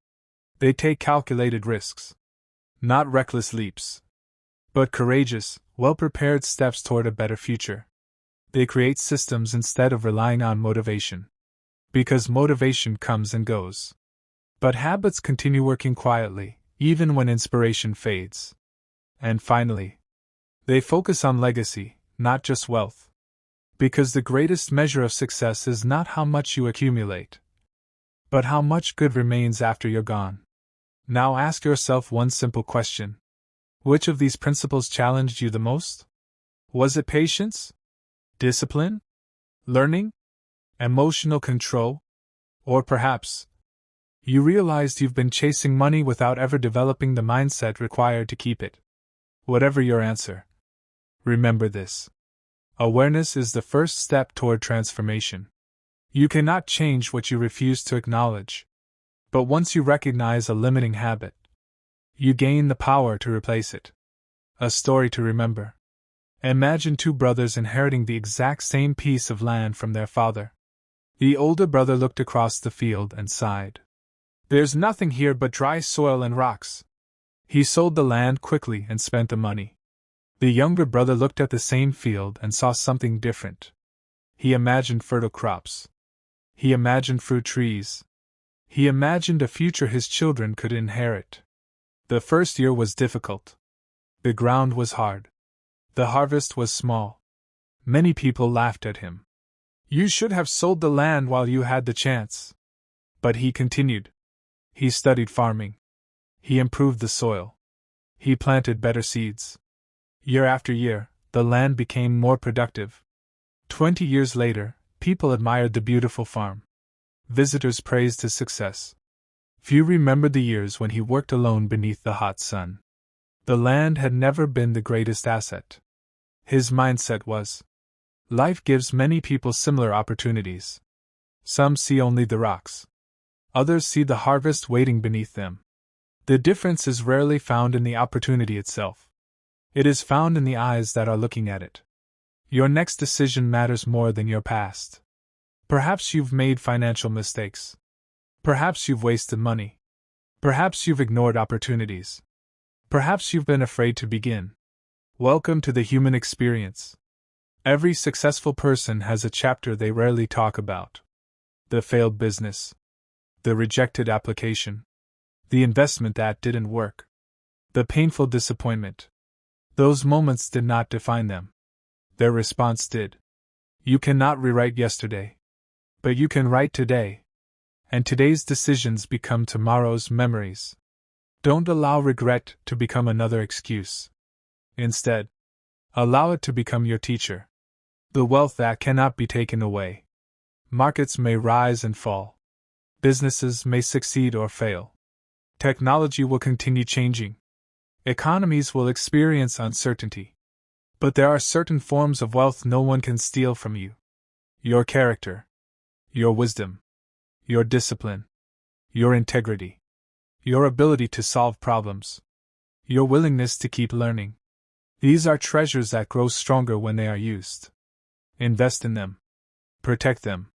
They take calculated risks. Not reckless leaps, but courageous, well-prepared steps toward a better future. They create systems instead of relying on motivation. Because motivation comes and goes. But habits continue working quietly, even when inspiration fades. And finally, they focus on legacy, not just wealth. Because the greatest measure of success is not how much you accumulate, but how much good remains after you're gone. Now ask yourself one simple question. Which of these principles challenged you the most? Was it patience? Discipline? Learning? Emotional control? Or perhaps you realized you've been chasing money without ever developing the mindset required to keep it? Whatever your answer, remember this. Awareness is the first step toward transformation. You cannot change what you refuse to acknowledge. But once you recognize a limiting habit, you gain the power to replace it. A story to remember. Imagine two brothers inheriting the exact same piece of land from their father. The older brother looked across the field and sighed. There's nothing here but dry soil and rocks. He sold the land quickly and spent the money. The younger brother looked at the same field and saw something different. He imagined fertile crops. He imagined fruit trees. He imagined a future his children could inherit. The first year was difficult. The ground was hard. The harvest was small. Many people laughed at him. You should have sold the land while you had the chance. But he continued. He studied farming. He improved the soil. He planted better seeds. Year after year, the land became more productive. 20 years later, people admired the beautiful farm. Visitors praised his success. Few remembered the years when he worked alone beneath the hot sun. The land had never been the greatest asset. His mindset was, life gives many people similar opportunities. Some see only the rocks. Others see the harvest waiting beneath them. The difference is rarely found in the opportunity itself. It is found in the eyes that are looking at it. Your next decision matters more than your past. Perhaps you've made financial mistakes. Perhaps you've wasted money. Perhaps you've ignored opportunities. Perhaps you've been afraid to begin. Welcome to the human experience. Every successful person has a chapter they rarely talk about. The failed business. The rejected application. The investment that didn't work. The painful disappointment. Those moments did not define them. Their response did. You cannot rewrite yesterday. But you can write today. And today's decisions become tomorrow's memories. Don't allow regret to become another excuse. Instead, allow it to become your teacher. The wealth that cannot be taken away. Markets may rise and fall. Businesses may succeed or fail. Technology will continue changing. Economies will experience uncertainty. But there are certain forms of wealth no one can steal from you. Your character. Your wisdom. Your discipline. Your integrity. Your ability to solve problems. Your willingness to keep learning. These are treasures that grow stronger when they are used. Invest in them. Protect them.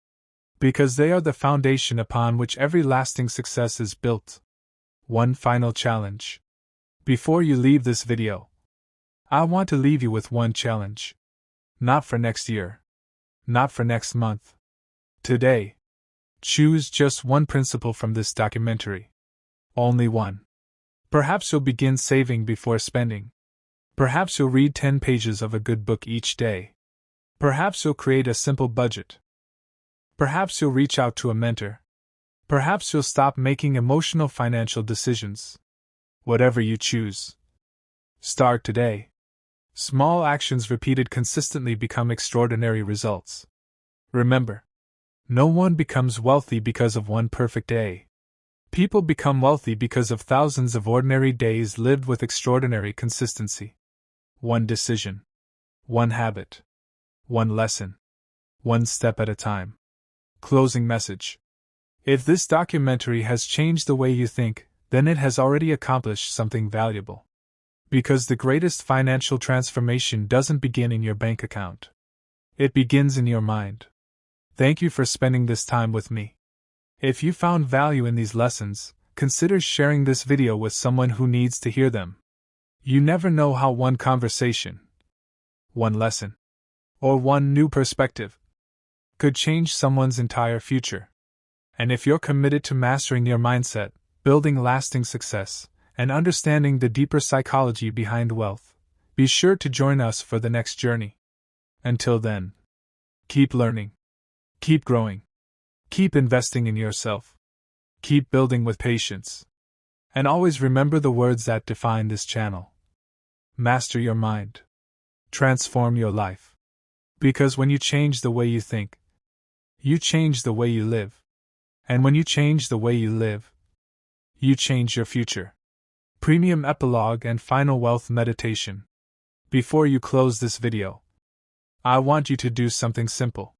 Because they are the foundation upon which every lasting success is built. One final challenge. Before you leave this video, I want to leave you with one challenge. Not for next year. Not for next month. Today. Choose just one principle from this documentary. Only one. Perhaps you'll begin saving before spending. Perhaps you'll read 10 pages of a good book each day. Perhaps you'll create a simple budget. Perhaps you'll reach out to a mentor. Perhaps you'll stop making emotional financial decisions. Whatever you choose. Start today. Small actions repeated consistently become extraordinary results. Remember, no one becomes wealthy because of one perfect day. People become wealthy because of thousands of ordinary days lived with extraordinary consistency. One decision. One habit. One lesson. One step at a time. Closing message. If this documentary has changed the way you think, then it has already accomplished something valuable. Because the greatest financial transformation doesn't begin in your bank account. It begins in your mind. Thank you for spending this time with me. If you found value in these lessons, consider sharing this video with someone who needs to hear them. You never know how one conversation, one lesson, or one new perspective could change someone's entire future. And if you're committed to mastering your mindset, building lasting success, and understanding the deeper psychology behind wealth, be sure to join us for the next journey. Until then, keep learning, keep growing, keep investing in yourself, keep building with patience, and always remember the words that define this channel. Master your mind. Transform your life. Because when you change the way you think, you change the way you live. And when you change the way you live, you change your future. Premium Epilogue and Final Wealth Meditation. Before you close this video, I want you to do something simple.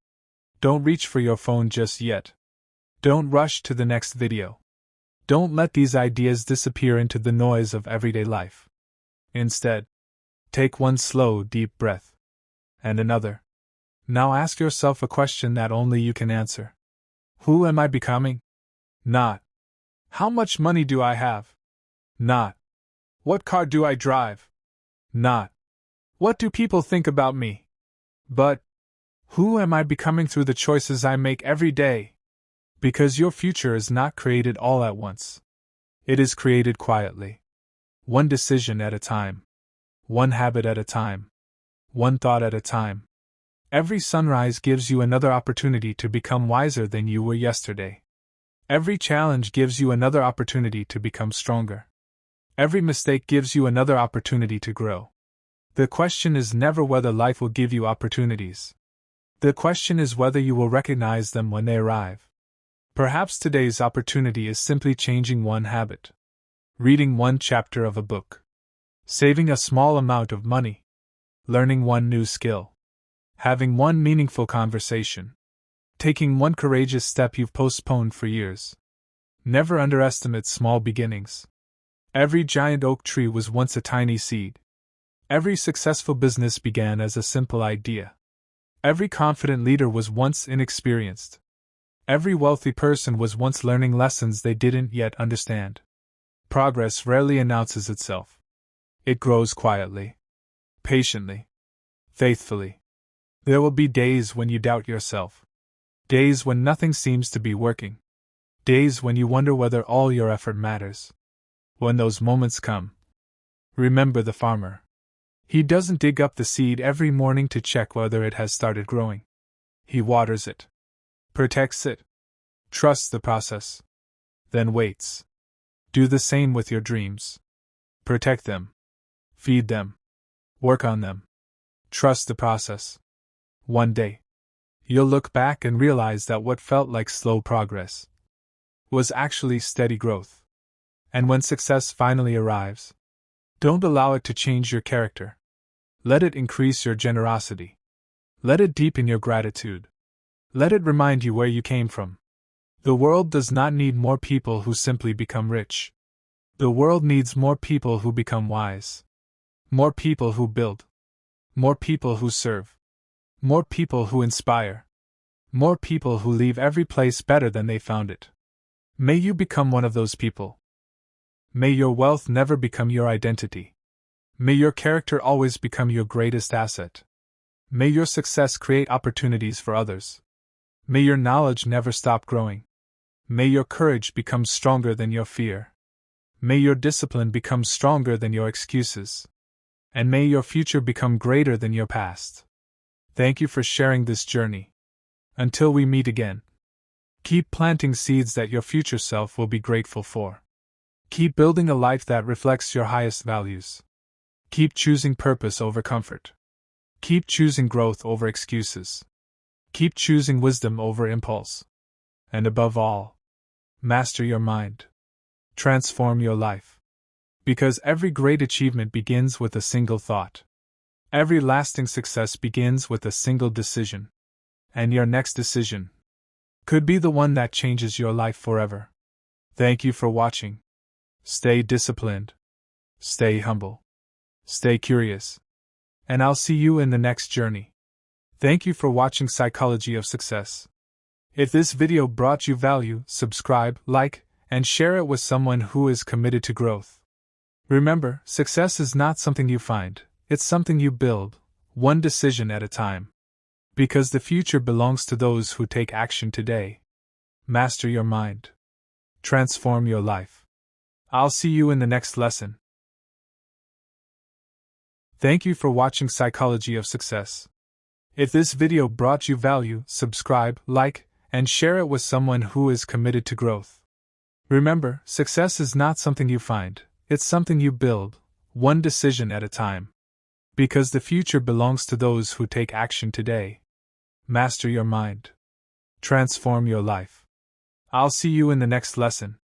Don't reach for your phone just yet. Don't rush to the next video. Don't let these ideas disappear into the noise of everyday life. Instead, take one slow, deep breath. And another. Now ask yourself a question that only you can answer. Who am I becoming? Not, how much money do I have? Not, what car do I drive? Not, what do people think about me? But, who am I becoming through the choices I make every day? Because your future is not created all at once. It is created quietly. One decision at a time. One habit at a time. One thought at a time. Every sunrise gives you another opportunity to become wiser than you were yesterday. Every challenge gives you another opportunity to become stronger. Every mistake gives you another opportunity to grow. The question is never whether life will give you opportunities. The question is whether you will recognize them when they arrive. Perhaps today's opportunity is simply changing one habit. Reading one chapter of a book. Saving a small amount of money. Learning one new skill. Having one meaningful conversation. Taking one courageous step you've postponed for years. Never underestimate small beginnings. Every giant oak tree was once a tiny seed. Every successful business began as a simple idea. Every confident leader was once inexperienced. Every wealthy person was once learning lessons they didn't yet understand. Progress rarely announces itself. It grows quietly, patiently, faithfully. There will be days when you doubt yourself. Days when nothing seems to be working. Days when you wonder whether all your effort matters. When those moments come, remember the farmer. He doesn't dig up the seed every morning to check whether it has started growing. He waters it. Protects it. Trusts the process. Then waits. Do the same with your dreams. Protect them. Feed them. Work on them. Trust the process. One day, you'll look back and realize that what felt like slow progress was actually steady growth. And when success finally arrives, don't allow it to change your character. Let it increase your generosity. Let it deepen your gratitude. Let it remind you where you came from. The world does not need more people who simply become rich. The world needs more people who become wise. More people who build. More people who serve. More people who inspire. More people who leave every place better than they found it. May you become one of those people. May your wealth never become your identity. May your character always become your greatest asset. May your success create opportunities for others. May your knowledge never stop growing. May your courage become stronger than your fear. May your discipline become stronger than your excuses. And may your future become greater than your past. Thank you for sharing this journey. Until we meet again, keep planting seeds that your future self will be grateful for. Keep building a life that reflects your highest values. Keep choosing purpose over comfort. Keep choosing growth over excuses. Keep choosing wisdom over impulse. And above all, master your mind. Transform your life. Because every great achievement begins with a single thought. Every lasting success begins with a single decision. And your next decision could be the one that changes your life forever. Thank you for watching. Stay disciplined. Stay humble. Stay curious. And I'll see you in the next journey. Thank you for watching Psychology of Success. If this video brought you value, subscribe, like, and share it with someone who is committed to growth. Remember, success is not something you find, it's something you build, one decision at a time. Because the future belongs to those who take action today. Master your mind. Transform your life. I'll see you in the next lesson. Thank you for watching Psychology of Success. If this video brought you value, subscribe, like, and share it with someone who is committed to growth. Remember, success is not something you find, it's something you build, one decision at a time. Because the future belongs to those who take action today. Master your mind. Transform your life. I'll see you in the next lesson.